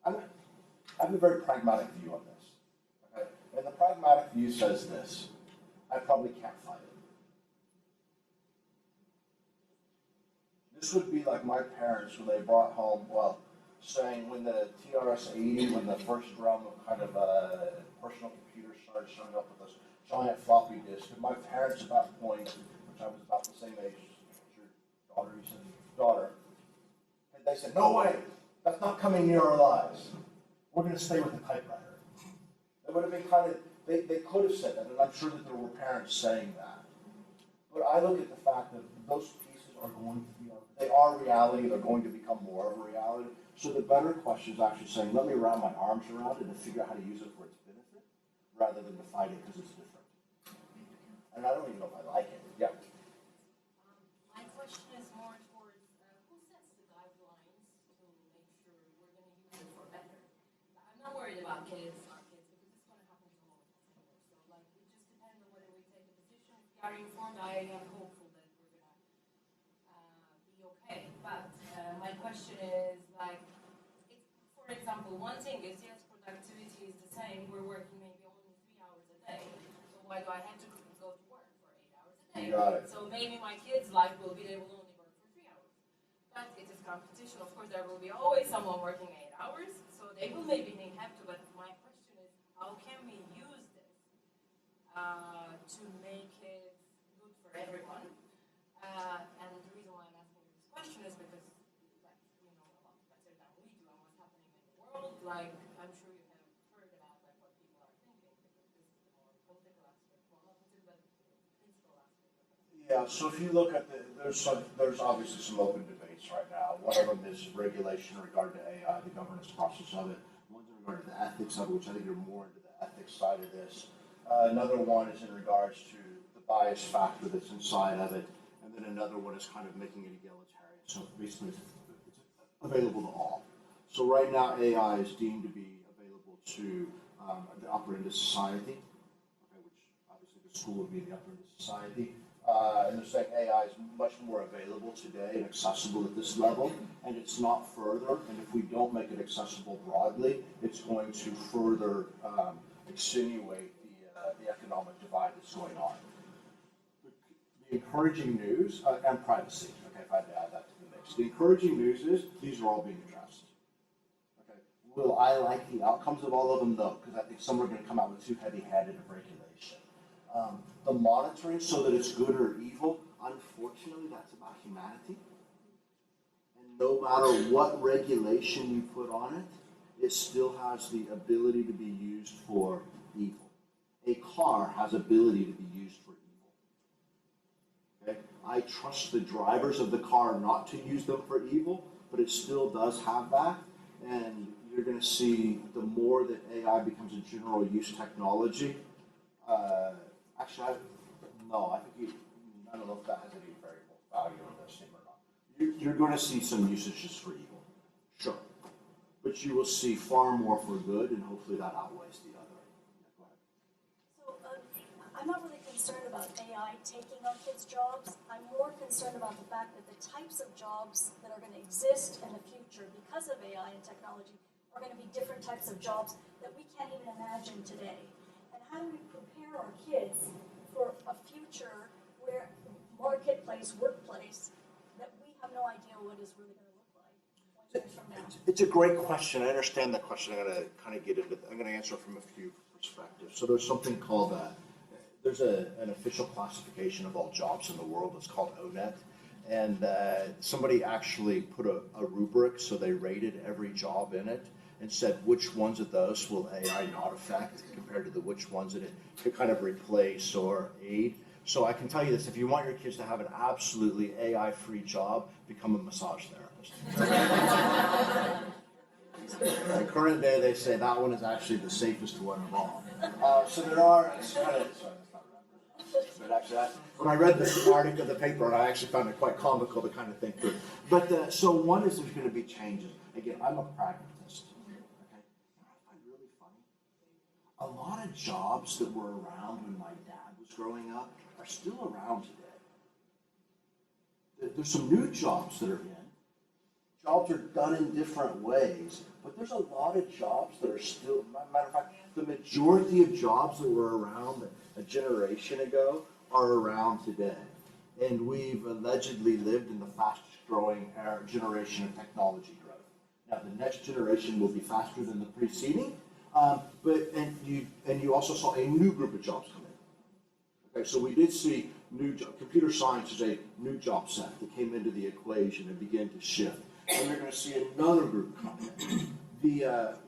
I have a very pragmatic view on this. Okay? And the pragmatic view says this: I probably can't fight it. This would be like my parents when they brought home, well, saying when the TRS-80, when the first drum of kind of personal computers started showing up with this giant floppy disk, and my parents at that point, which I was about the same age as your daughter, you said, daughter, and they said, no way, that's not coming near our lives. We're going to stay with the typewriter. It would have been kind of, they could have said that, and I'm sure that there were parents saying that. But I look at the fact that those pieces are going to be, they are reality, they're going to become more of a reality. So the better question is actually saying, let me wrap my arms around it and figure out how to use it for its benefit, rather than to fight it because it's different. And I don't even know if I like it. Yeah. My question is more towards who sets the guidelines to make sure we're going to use it for better? I'm not worried about kids, our kids, because it's going to happen to all of us anyway. So, like, it just depends on whether we take a position. If we are informed, I am hopeful that we're going to be okay. But my question is, like, for example, one thing is, yes, productivity is the same. We're working maybe only 3 hours a day. So why do I have to go to work for 8 hours a day? You got it. So maybe my kids' life will be they will only work for 3 hours. But it is competition. Of course, there will be always someone working 8 hours. So they will maybe have to. But my question is, how can we use this to make it good for everyone? And the reason why I'm asking you this question is because, like, you know a lot better than we do and what's happening in the world. Like, I'm sure you have heard about like what people are thinking, because this is the more political aspect. Well, not political, but principal aspect of it. Yeah, so if you look at there's obviously some open debates right now. One of them is regulation in regard to AI, the governance process of it. One's in regard to the ethics of it, which I think you're more into the ethics side of this. Another one is in regards to the bias factor that's inside of it. And then another one is kind of making it egalitarian. So basically it's available to all. So right now AI is deemed to be available to the upper end of society, okay, which obviously the school would be the upper end of society. And they're saying AI is much more available today and accessible at this level, and it's not further. And if we don't make it accessible broadly, it's going to further extenuate the economic divide that's going on. The encouraging news, and privacy, okay, if I had to add that to the mix. The encouraging news is these are all being addressed. Okay. Will I like the outcomes of all of them? No, because I think some are going to come out with too heavy-handed of regulation. The monitoring so that it's good or evil, unfortunately, that's about humanity. And no matter what regulation you put on it, it still has the ability to be used for evil. A car has ability to be used for evil. Okay? I trust the drivers of the car not to use them for evil, but it still does have that. And you're going to see the more that AI becomes a general use technology. Actually, I think I don't know if that has any variable value in this thing or not. You're going to see some usages for evil, sure, but you will see far more for good, and hopefully that outweighs the other. Yeah, go ahead. So I'm not really concerned about AI taking our kids' jobs. I'm more concerned about the fact that the types of jobs that are going to exist in the future because of AI and technology are going to be different types of jobs that we can't even imagine today. And how do we prepare our kids for a future where marketplace, workplace, that we have no idea what is really going to look like 20 years from now? It's a great question. I understand that question. I'm going to kind of get into. I'm going to answer from a few perspectives. So there's something called there's an official classification of all jobs in the world. It's called ONET, and somebody actually put a rubric, so they rated every job in it and said which ones of those will AI not affect compared to the which ones that it could kind of replace or aid. So I can tell you this, if you want your kids to have an absolutely AI-free job, become a massage therapist. In current day, they say that one is actually the safest one of all. So there are, it's kind of, sorry, that's not right. But actually, when I read this article in the paper, I actually found it quite comical to kind of think through. But so one is there's going to be changes. Again, I'm a pragmatist. Okay, you know what I find really funny? A lot of jobs that were around when my dad was growing up are still around today. There's some new jobs that are in. Jobs are done in different ways, but there's a lot of jobs that are still, matter of fact, the majority of jobs that were around a generation ago are around today. And we've allegedly lived in the fastest growing generation of technology growth. Now the next generation will be faster than the preceding, and you also saw a new group of jobs come in. Okay, so we did see computer science is a new job set that came into the equation and began to shift. And you're going to see another group come in.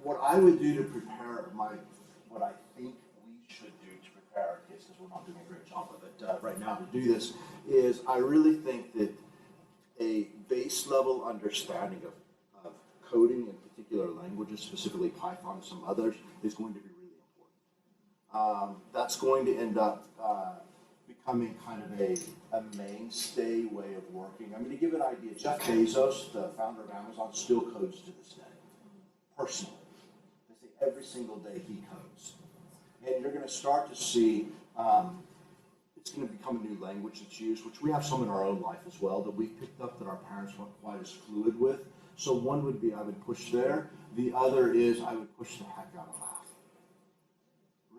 What I would do to prepare what I think we should do to prepare our kids, because we're not doing a great job of it right now to do this, is I really think that a base level understanding of coding in particular languages, specifically Python and some others, is going to be really important. That's going to end up becoming kind of a mainstay way of working. I'm going to give an idea. Jeff Bezos, the founder of Amazon, still codes to this day, personally. They say every single day he codes. And you're going to start to see it's going to become a new language that's used, which we have some in our own life as well that we've picked up that our parents weren't quite as fluid with. So one would be I would push there. The other is I would push the heck out of math.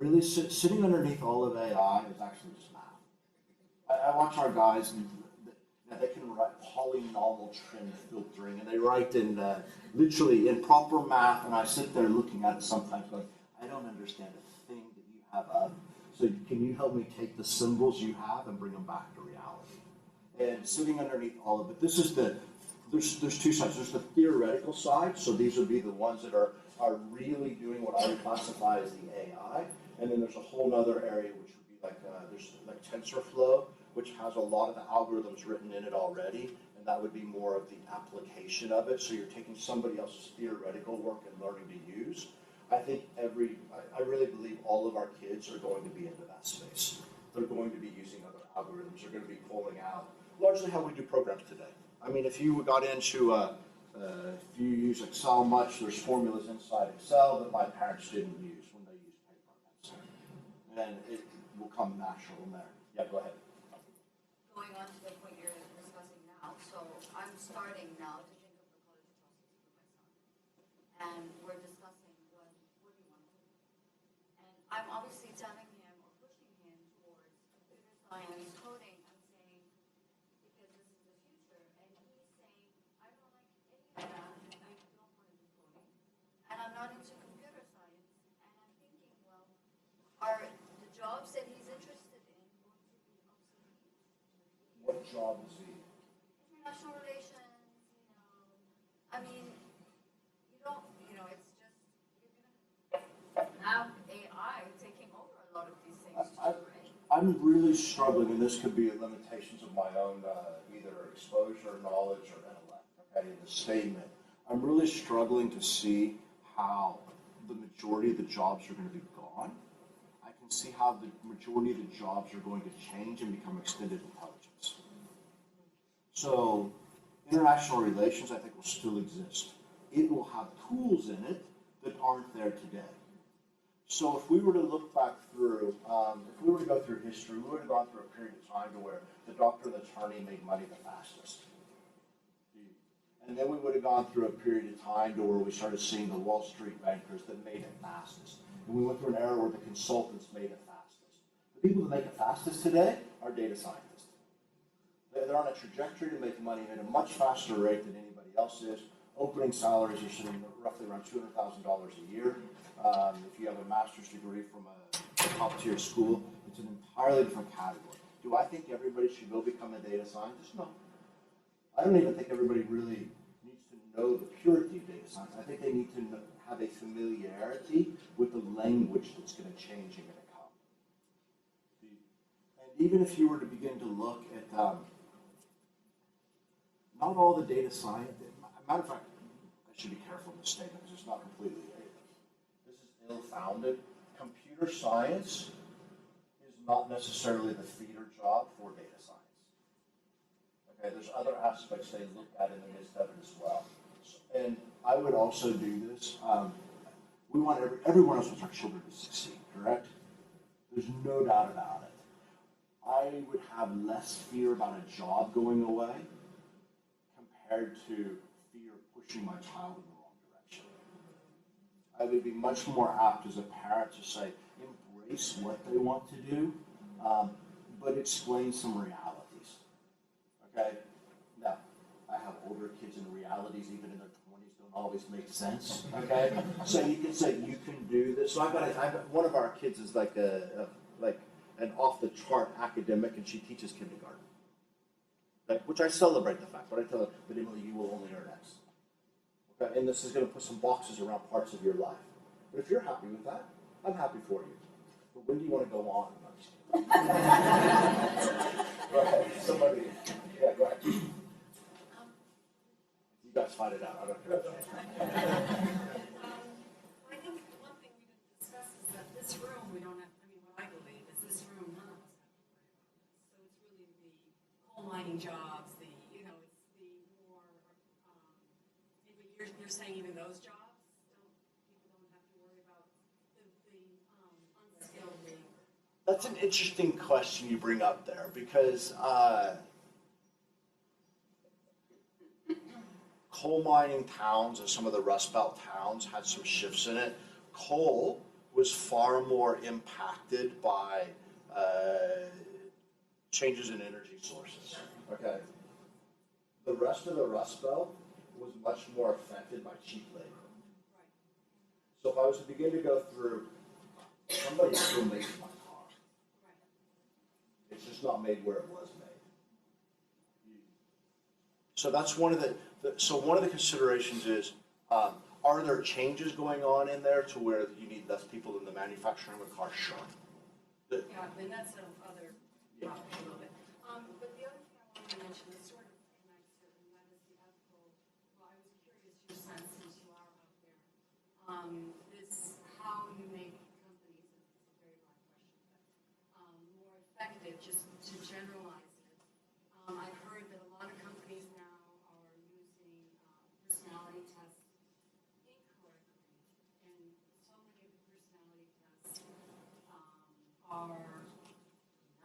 Really sitting underneath all of AI is actually just math. I watch our guys, and they can write polynomial trim filtering, and they write in literally in proper math, and I sit there looking at it sometimes going, I don't understand a thing that you have up. So can you help me take the symbols you have and bring them back to reality? And sitting underneath all of it, this is there's two sides. There's the theoretical side, so these would be the ones that are really doing what I would classify as the AI, and then there's a whole other area which would be like there's like TensorFlow, which has a lot of the algorithms written in it already, and that would be more of the application of it. So you're taking somebody else's theoretical work and learning to use. I think I really believe all of our kids are going to be into that space. They're going to be using other algorithms. They're going to be pulling out largely how we do programs today. I mean, if you got into, if you use Excel much, there's formulas inside Excel that my parents didn't use when they used paper and pencil. And it will come natural in there. Yeah, go ahead. Going on to the point you're discussing now, so I'm starting now to think of the college process for my son. And we're discussing what do you want to do. And I'm obviously telling him or pushing him towards computer science, coding. I'm saying, because this is the future. And he's saying, I don't like any of that. I don't want to do coding. And I'm not into computer science. And I'm thinking, well, are the jobs that he's interested in going to be obsolete? What job is he? International relations, I mean, it's just, you're going to have AI taking over a lot of these things too, right? I'm really struggling, and this could be limitations of my own either exposure, knowledge, or intellect, okay, in the statement. I'm really struggling to see how the majority of the jobs are going to be gone. I can see how the majority of the jobs are going to change and become extended intelligence. So international relations, I think, will still exist. It will have tools in it that aren't there today. So if we were to look back through, if we were to go through history, we would have gone through a period of time to where the doctor and the attorney made money the fastest. And then we would have gone through a period of time to where we started seeing the Wall Street bankers that made it fastest. And we went through an era where the consultants made it fastest. The people that make it fastest today are data scientists. They're on a trajectory to make money at a much faster rate than anybody else is. Opening salaries are sitting roughly around $200,000 a year. If you have a master's degree from a top-tier school, it's an entirely different category. Do I think everybody should go become a data scientist? No. I don't even think everybody really needs to know the purity of data science. I think they need to have a familiarity with the language that's going to change and going to come. And even if you were to begin to look at, not all the data science, matter of fact, I should be careful in this statement because it's not completely, this is ill-founded. Computer science is not necessarily the feeder job for data science. Okay, there's other aspects they look at in the midst of it as well. And I would also do this. We want everyone else wants our children to succeed, correct? There's no doubt about it. I would have less fear about a job going away compared to fear of pushing my child in the wrong direction. I would be much more apt as a parent to say, embrace what they want to do, but explain some realities. Okay? Now, I have older kids, and the realities, even in their 20s, don't always make sense. Okay? So you can say, you can do this. So I've got one of our kids is like an off-the-chart academic, and she teaches kindergarten. Okay? Which I celebrate the fact, but I tell her, but Emily, you will only earn X. Okay? And this is going to put some boxes around parts of your life. But if you're happy with that, I'm happy for you. But when do you want to go on? Go ahead. Somebody. Yeah, go ahead. You guys fight it out. I don't care. I think one thing we didn't discuss is that this room, we don't have, I mean, what I believe is this room, none of us have to worry about this. So it's really the coal mining jobs, it's the more, you're saying even those jobs, people don't have to worry about the unskilled labor. That's an interesting question you bring up there because coal mining towns and some of the Rust Belt towns had some shifts in it. Coal was far more impacted by changes in energy sources. Okay. The rest of the Rust Belt was much more affected by cheap labor. So if I was to begin to go through, somebody still makes my car. It's just not made where it was made. So that's one of the considerations is, are there changes going on in there to where you need less people in the manufacturing of a car? Sure. Yeah, and that's another topic a little bit. But the other thing I wanted to mention is sort of connects to, and that is the ethical, well, I was curious your sense since you are out there, is how you make companies, it's a very broad question, but more effective, just to generalize it. I've heard that a lot of companies now are using personality tests incorrectly, and so many of the personality tests are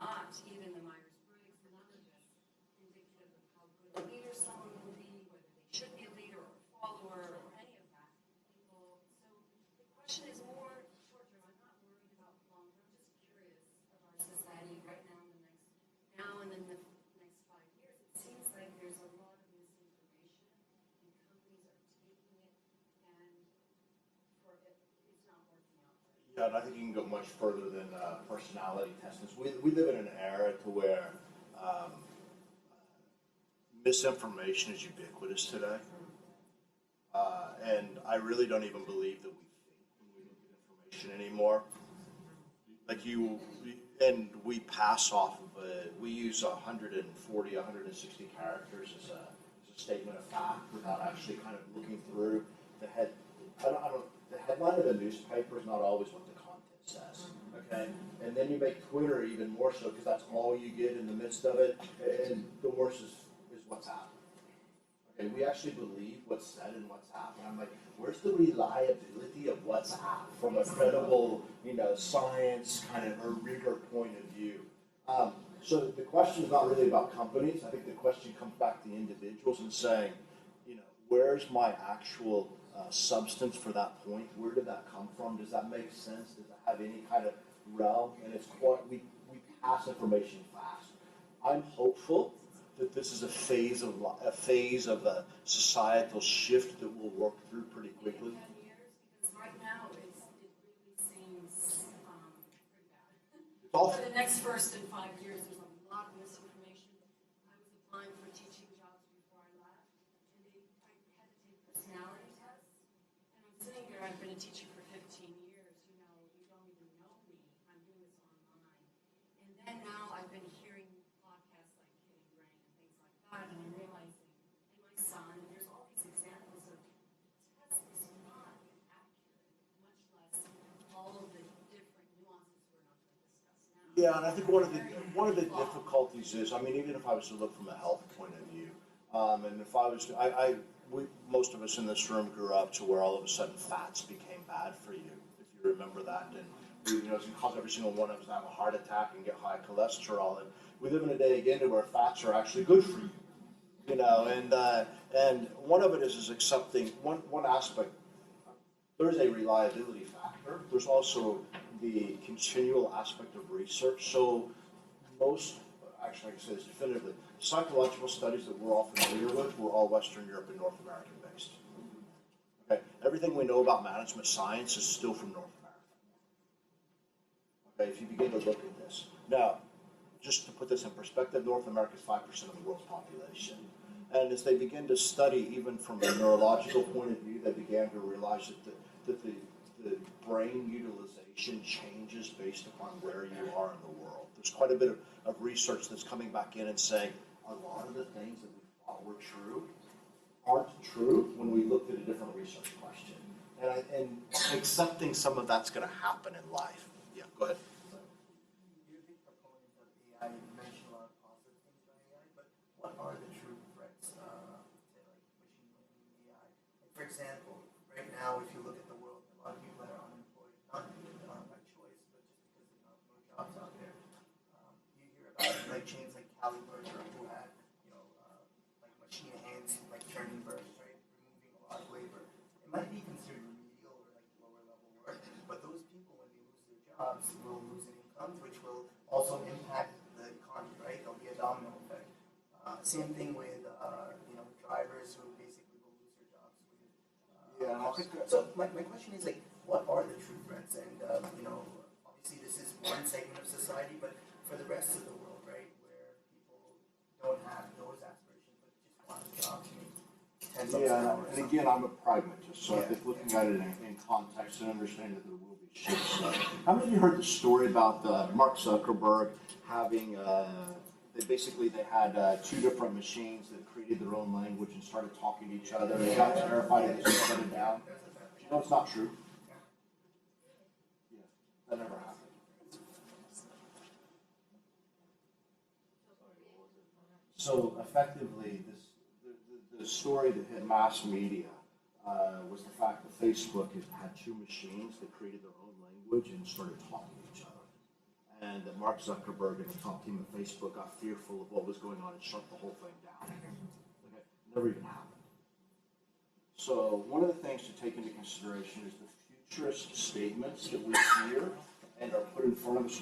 not even the Myers-Briggs, none of this indicative of how good a leader someone will be, whether they should be a leader or a follower or any of that. So the question is more short term. I'm not worried about long term. I'm just curious of our society right now and in the next 5 years. It seems like there's a lot of misinformation and companies are taking it and it's not working out. Yeah, and I think you can go much further than personality testing. We live in an era to where misinformation is ubiquitous today. And I really don't even believe that we think when we look at information anymore. Like we pass off of we use 140, 160 characters as a statement of fact without actually kind of looking through the head. The headline of the newspaper is not always what the content says, okay? And then you make Twitter even more so because that's all you get in the midst of it, and the worst is WhatsApp. Okay, we actually believe what's said in WhatsApp, and I'm like, where's the reliability of WhatsApp from a credible, science kind of a rigor point of view? So the question is not really about companies. I think the question comes back to the individuals and saying, where's my actual substance for that point? Where did that come from? Does that make sense? Does it have any kind of realm? And it's quite, we pass information fast. I'm hopeful that this is a phase of a societal shift that we'll work through pretty quickly. 10 years, because right now it really seems pretty bad. For the next 5 years, there's a lot of misinformation. I was applying for teaching jobs before I left, and I had to take personality tests. And I'm sitting there, I've been a teacher for 15 years, you don't even know me, I'm doing this online. And then now I've been Yeah, and I think one of the difficulties is, I mean, even if I was to look from a health point of view, and if I was to, most of us in this room grew up to where all of a sudden fats became bad for you, if you remember that, and you know, it's caused every single one of us to have a heart attack and get high cholesterol, and we live in a day again where fats are actually good for you, you know, and one of it is accepting one aspect. There's a reliability factor. There's also the continual aspect of research. So most, actually I can say this definitively, psychological studies that we're all familiar with were all Western Europe and North American based. Okay, everything we know about management science is still from North America. Okay, if you begin to look at this. Now, just to put this in perspective, North America is 5% of the world's population. And as they begin to study, even from a neurological point of view, they began to realize that the brain utilization changes based upon where you are in the world. There's quite a bit of research that's coming back in and saying a lot of the things that we thought were true aren't true when we looked at a different research question. And accepting some of that's going to happen in life. Yeah, go ahead. You're a big proponent of AI. You mentioned a lot of positive things about AI, but what are the true threats to like machine learning and AI? Like for example, right now, if you look at the world, a lot of people that are unemployed, not by choice, but just because there's no jobs out there. You hear about like chains like Caliburger who had, like machine hands, like turning burgers, right, removing a lot of labor. It might be considered remedial or like lower level work, but those people, when they lose their jobs, will lose an income, which will also impact the economy, right? There'll be a domino effect. Same thing with drivers who basically will lose their jobs. Yeah, I think So my question is like, what are the true threats? And obviously this is one segment of society, but for the rest of the world, right, where people don't have those aspirations, but just want a job to make $10 an yeah, hour. or and something. again, I'm a pragmatist, so I Yeah. think looking at it in context and understanding that there will be shifts. How many of you heard the story about Mark Zuckerberg having, they had two different machines that created their own language and started talking to each other, and they got terrified and they shut it down? You know it's not true? Yeah, that never happened. So effectively, the story that hit mass media was the fact that Facebook had two machines that created their own language and started talking to each other. And that Mark Zuckerberg and the top team of Facebook got fearful of what was going on and shut the whole thing down. Okay, never even happened. So one of the things to take into consideration is the futurist statements that we hear and are put in front of us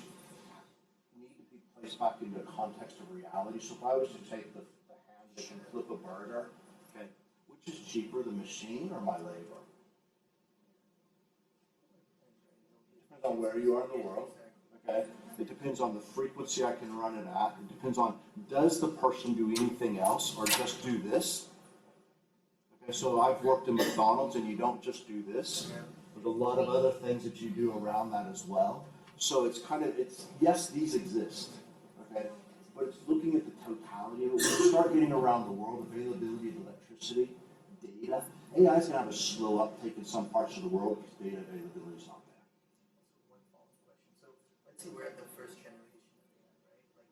need to be placed back into a context of reality. So if I was to take the hand that can flip a burger, okay, which is cheaper, the machine or my labor? It depends on where you are in the world, okay? It depends on the frequency I can run it at. It depends on, does the person do anything else or just do this? Okay, so I've worked in McDonald's and you don't just do this. There's a lot of other things that you do around that as well. So it's yes, these exist, okay? But it's looking at the totality of it. When you start getting around the world, availability of electricity, data, AI is going to have a slow uptake in some parts of the world because data availability is not there. One follow-up question. So let's say we're at the first generation of AI, right? Like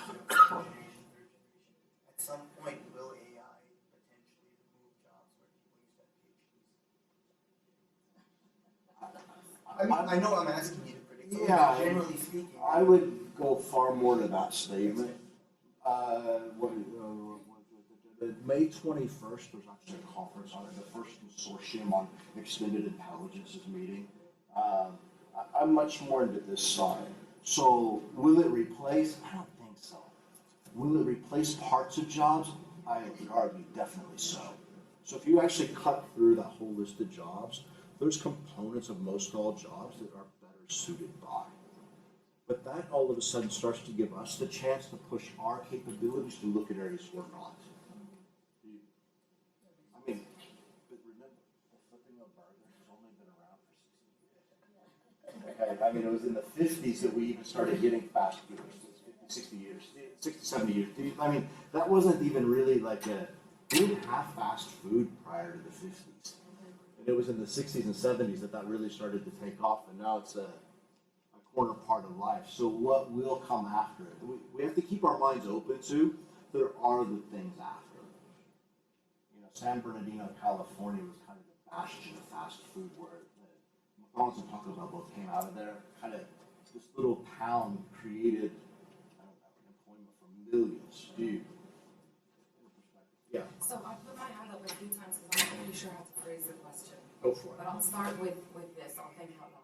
second generation, third generation. At some point, will AI potentially remove jobs where people used to have PhDs? I mean, I know I'm asking you to predict. So Yeah, generally speaking, I would go far more to that statement. May 21st, there's actually a conference on it, the first consortium on extended intelligence is meeting. I'm much more into this side. So will it replace? I don't think so. Will it replace parts of jobs? I would argue definitely so. So if you actually cut through that whole list of jobs, there's components of most all jobs that are better suited by. But that all of a sudden starts to give us the chance to push our capabilities to look at areas we're not. I mean, but remember, the flipping of burgers has only been around for 60 years. Okay, I mean, it was in the 50s that we even started getting fast food. 60 years, 60, 70 years. I mean, that wasn't even really like we didn't have fast food prior to the 50s. And it was in the 60s and 70s that really started to take off, and now it's a corner part of life. So what will come after it? We have to keep our minds open to there are the things after. You know, San Bernardino, California was kind of the bastion of fast food where McDonald's and Taco Bell both came out of there. Kind of this little town created, I don't know, employment for millions. Dude. Yeah, So I put my hand up a few times because I'm not really sure how to phrase the question. go for it. But I'll start with this. I'll think out loud.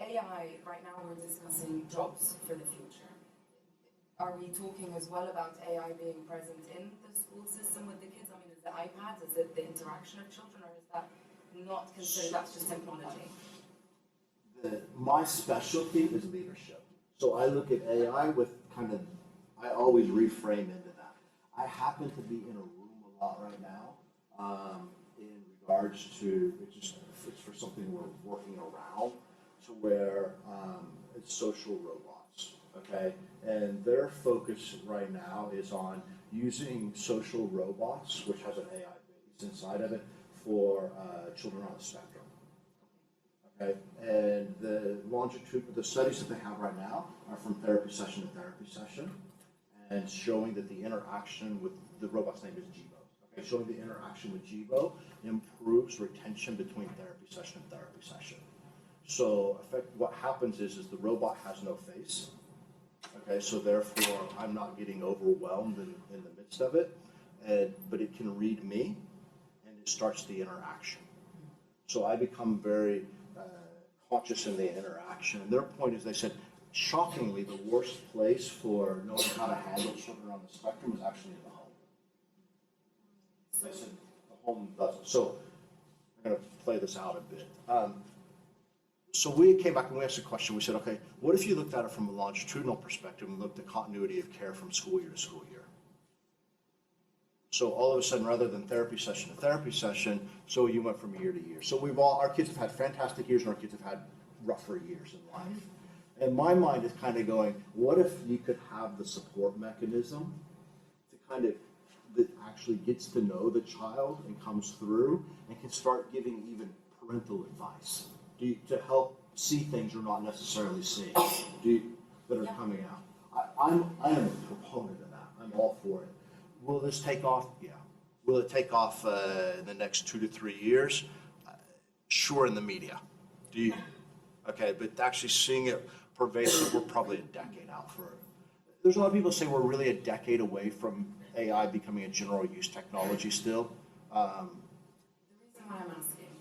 AI, right now we're discussing jobs for the future. Are we talking as well about AI being present in the school system with the kids? I mean, is the iPads, is it the interaction of children, or is that not considered, that's just technology? My specialty is leadership. So I look at AI with kind of, I always reframe into that. I happen to be in a room a lot right now in regards to, it's for something we're working around to where it's social robots, okay? And their focus right now is on using social robots, which has an AI base inside of it, for children on the spectrum. Okay, and the studies that they have right now are from therapy session to therapy session, and showing that the interaction with the robot's name is Jibo. Okay, showing the interaction with Jibo improves retention between therapy session and therapy session. So, what happens is the robot has no face. Okay, so therefore I'm not getting overwhelmed in the midst of it, but it can read me, and it starts the interaction. So I become very conscious in the interaction. And their point is, they said, shockingly, the worst place for knowing how to handle children on the spectrum is actually in the home. They said the home doesn't. So I'm going to play this out a bit. So we came back and we asked a question. We said, okay, what if you looked at it from a longitudinal perspective and looked at continuity of care from school year to school year? So all of a sudden, rather than therapy session to therapy session, so you went from year to year. So our kids have had fantastic years and our kids have had rougher years in life. And my mind is kind of going, what if you could have the support mechanism to kind of, that actually gets to know the child and comes through and can start giving even parental advice to help see things you're not necessarily seeing that are coming out. I am a proponent of that. I'm all for it. Will this take off? Yeah. Will it take off in the next 2 to 3 years? Sure, in the media. Okay, but actually seeing it pervasive, we're probably a decade out for it. There's a lot of people say we're really a decade away from AI becoming a general use technology still. The reason why I'm asking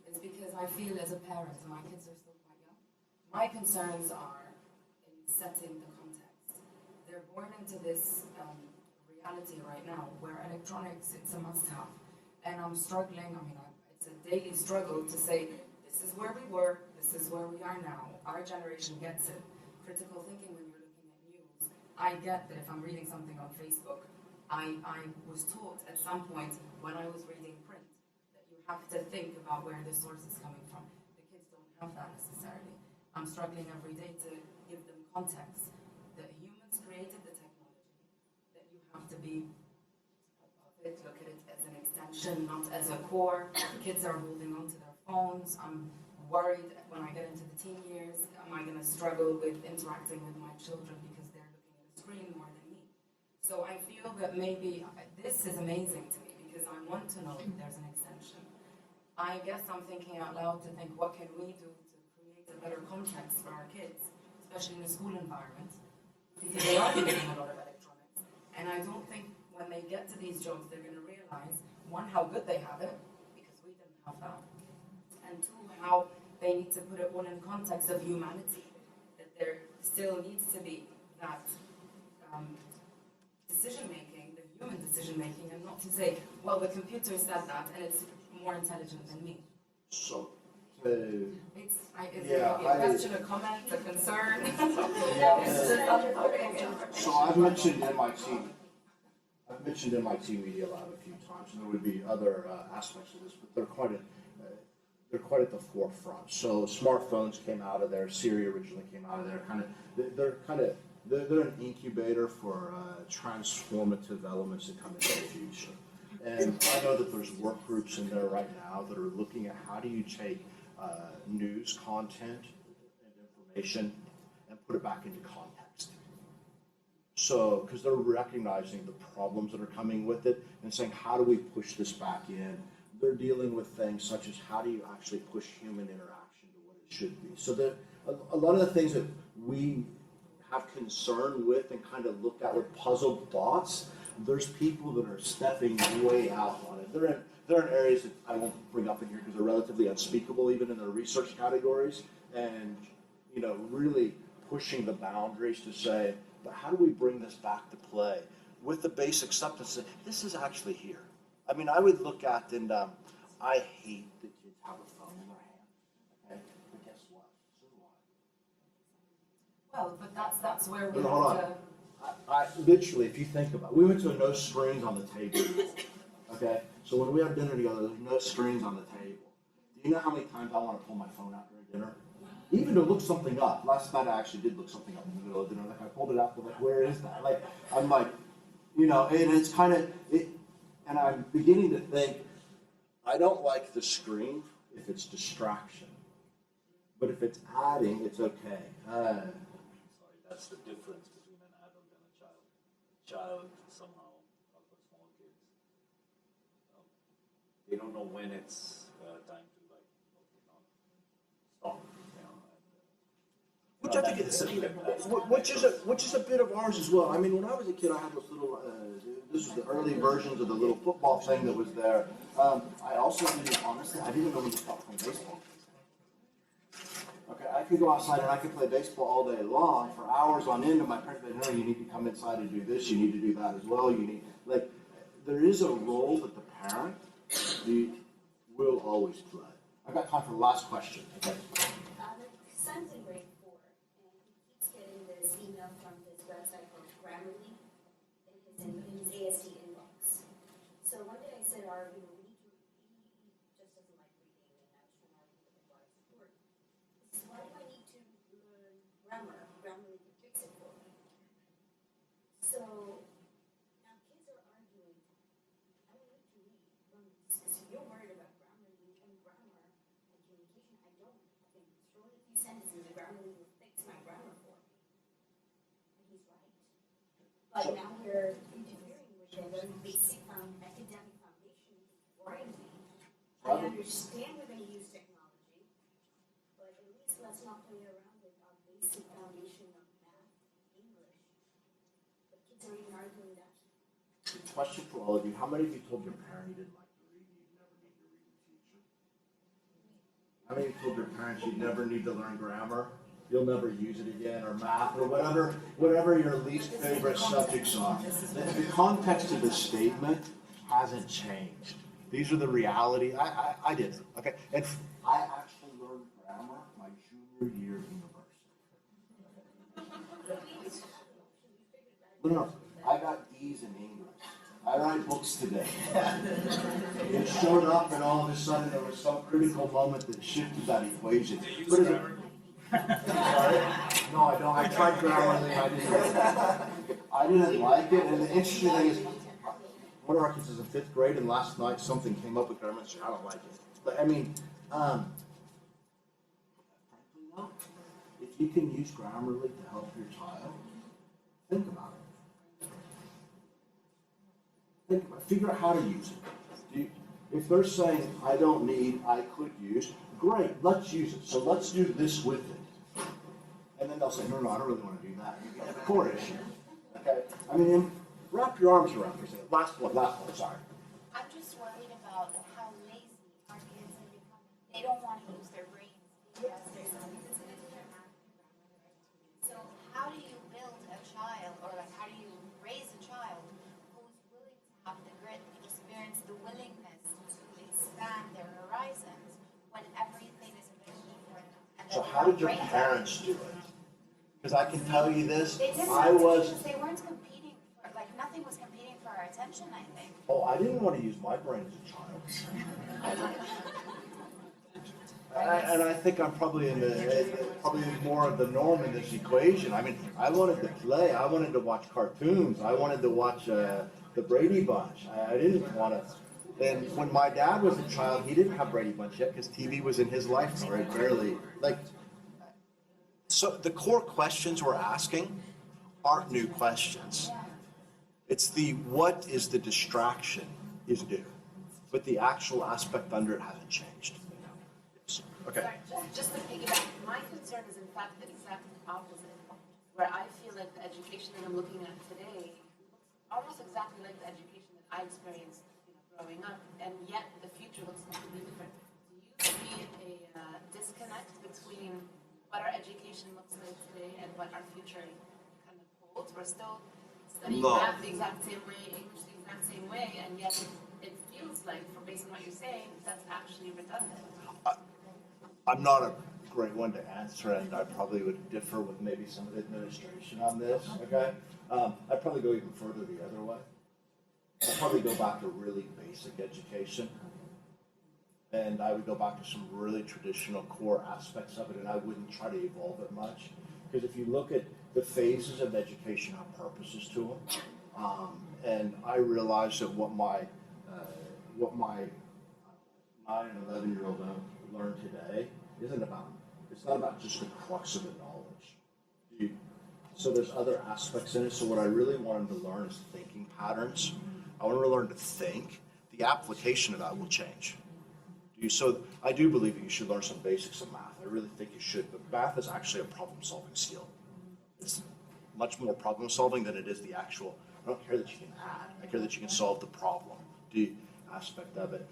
is because I feel as a parent, and my kids are still quite young, my concerns are in setting the context. They're born into this reality right now where electronics, it's a must-have. And I'm struggling, it's a daily struggle to say, this is where we were, this is where we are now. Our generation gets it. Critical thinking when you're looking at news. I get that if I'm reading something on Facebook, I was taught at some point when I was reading print that you have to think about where the source is coming from. The kids don't have that necessarily. I'm struggling every day to give them context. The humans created the technology, that you have to be above it, look at it as an extension, not as a core. Kids are holding on to their phones. I'm worried when I get into the teen years, am I going to struggle with interacting with my children because they're looking at a screen more than me? So I feel that maybe this is amazing to me because I want to know that there's an extension. I guess I'm thinking out loud to think, what can we do to create a better context for our kids, especially in a school environment, because they are using a lot of electronics. And I don't think when they get to these jobs, they're going to realize, one, how good they have it, because we didn't have that, and two, how they need to put it all in context of humanity, that there still needs to be that decision-making, the human decision-making, and not to say, well, the computer said that, and it's more intelligent than me. So, It's a question, a comment, a concern. So I've mentioned MIT Media Lab a few times, and there would be other aspects of this, but they're quite at the forefront. So smartphones came out of there. Siri originally came out of there. They're an incubator for transformative elements that come into the future. And I know that there's work groups in there right now that are looking at how do you take news content and information put it back into context. So, because they're recognizing the problems that are coming with it and saying, how do we push this back in? They're dealing with things such as how do you actually push human interaction to what it should be. So that a lot of the things that we have concern with and kind of look at with puzzled thoughts, there's people that are stepping way out on it. They're in areas that I won't bring up in here because they're relatively unspeakable even in their research categories, and really pushing the boundaries to say, but how do we bring this back to play with the base acceptance that this is actually here. I mean, I would look at, and I hate that kids have a phone in their hand, okay? But guess what? So do I. Well, but that's where we But hold have on. to. I literally, if you think about it, we went to a no strings on the table, okay? So when we have dinner together, there's no strings on the table. Do you know how many times I want to pull my phone out during dinner? Even to look something up. Last night I actually did look something up in the middle of dinner. Like I pulled it out, but like, where is that? Like, I'm like, and it's kind of, and I'm beginning to think, I don't like the screen if it's distraction. But if it's adding, it's okay. Sorry, that's the difference between an adult and a child. Child somehow, for small kids, they don't know when it's time to stop. Which I think which is a bit of ours as well. I mean, when I was a kid, I had this little. This was the early versions of the little football thing that was there. I also didn't, honestly, I didn't know when to stop playing baseball. Okay, I could go outside and I could play baseball all day long for hours on end, and my parents would say, no, you need to come inside and do this, you need to do that as well. You need, there is a role that the parent will always play. I've got time for the last question. Okay. Son's in grade 4, and he keeps getting this email from this website called Grammarly in his ASD inbox. So one day I said, we need to, he just doesn't like reading, and I was trying to argue with him why it's important. He says, why do I need to learn grammar? Grammarly can fix it for me. So now kids are arguing, I don't need to read. Because if you're worried about Grammarly and grammar and communication, I don't. I can throw in a few sentences and Grammarly will fix my grammar for me. And he's right. But now we're interfering with their very basic academic foundation, worrying me. I understand we're going to use technology, but at least let's not play around with our basic foundation of math, English. But kids are even arguing that. Question for all of you. How many of you told your parent you didn't like to read, you'd never need to read in the future? How many of you told your parents you'd never need to learn grammar? You'll never use it again, or math, or whatever your least favorite subjects are. The context of the statement hasn't changed. These are the reality. I did. Okay, and I actually learned grammar my junior year of university. No, I got D's in English. I write books today. It showed up, and all of a sudden there was some critical moment that shifted that equation. What is it? Sorry? No, I don't. I tried Grammarly. I didn't like it. And the interesting thing is, one of our kids is in 5th grade, and last night something came up with Grammarly and said, I don't like it. But I mean, frankly, no. If you can use Grammarly to help your child, think about it. Figure out how to use it. If they're saying, I don't need, I could use, great, let's use it. So let's do this with it. And then they'll say, no, I don't really want to do that. You have a core issue. Okay? I mean, wrap your arms around for a second. Last one, sorry. I'm just worried about how lazy our kids are becoming. They don't want to use their brains because there's something that's going to do their math. So how do you build a child, or how do you raise a child who's willing to have the grit, the experience, the willingness to expand their horizons when everything is available for them? So how did your parents do it? Because I can tell you this, They didn't I was... They weren't competing for, nothing was competing for our attention, I think. Oh, I didn't want to use my brain as a child. And I think I'm probably probably more of the norm in this equation. I mean, I wanted to play. I wanted to watch cartoons. I wanted to watch the Brady Bunch. I didn't want to. And when my dad was a child, he didn't have Brady Bunch yet because TV was in his life very barely. So the core questions we're asking aren't new questions. It's the what is the distraction is new, but the actual aspect under it hasn't changed. Yes. Okay. Just to piggyback, my concern is in fact the exact opposite, where I feel like the education that I'm looking at today looks almost exactly like the education that I experienced, growing up, and yet the future looks completely different. Do you see a disconnect between what our education looks like today and what our future kind of holds? We're still studying math the exact same way, English the exact same way, and yet it feels like, based on what you're saying, that's actually redundant. I'm not a great one to answer, and I probably would differ with maybe some of the administration on this, okay? I'd probably go even further the other way. I'd probably go back to really basic education, and I would go back to some really traditional core aspects of it, and I wouldn't try to evolve it much. Because if you look at the phases of education have purposes to them, and I realize that what my 9 and 11-year-old learn today it's not about just the crux of the knowledge. So there's other aspects in it. So what I really want them to learn is thinking patterns. I want them to learn to think. The application of that will change. So I do believe that you should learn some basics of math. I really think you should, but math is actually a problem-solving skill. It's much more problem-solving than it is the actual, I don't care that you can add, I care that you can solve the problem, the aspect of it.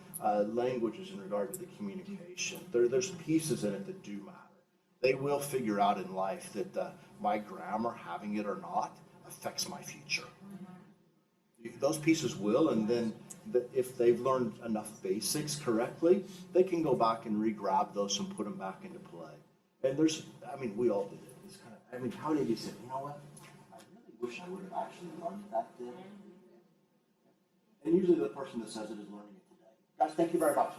Languages in regard to the communication. There's pieces in it that do matter. They will figure out in life that my grammar, having it or not, affects my future. Those pieces will, and then if they've learned enough basics correctly, they can go back and re-grab those and put them back into play. And we all did it. It's kind of, how many of you said, you know what, I really wish I would have actually learned that then? And usually the person that says it is learning it today. Guys, thank you very much.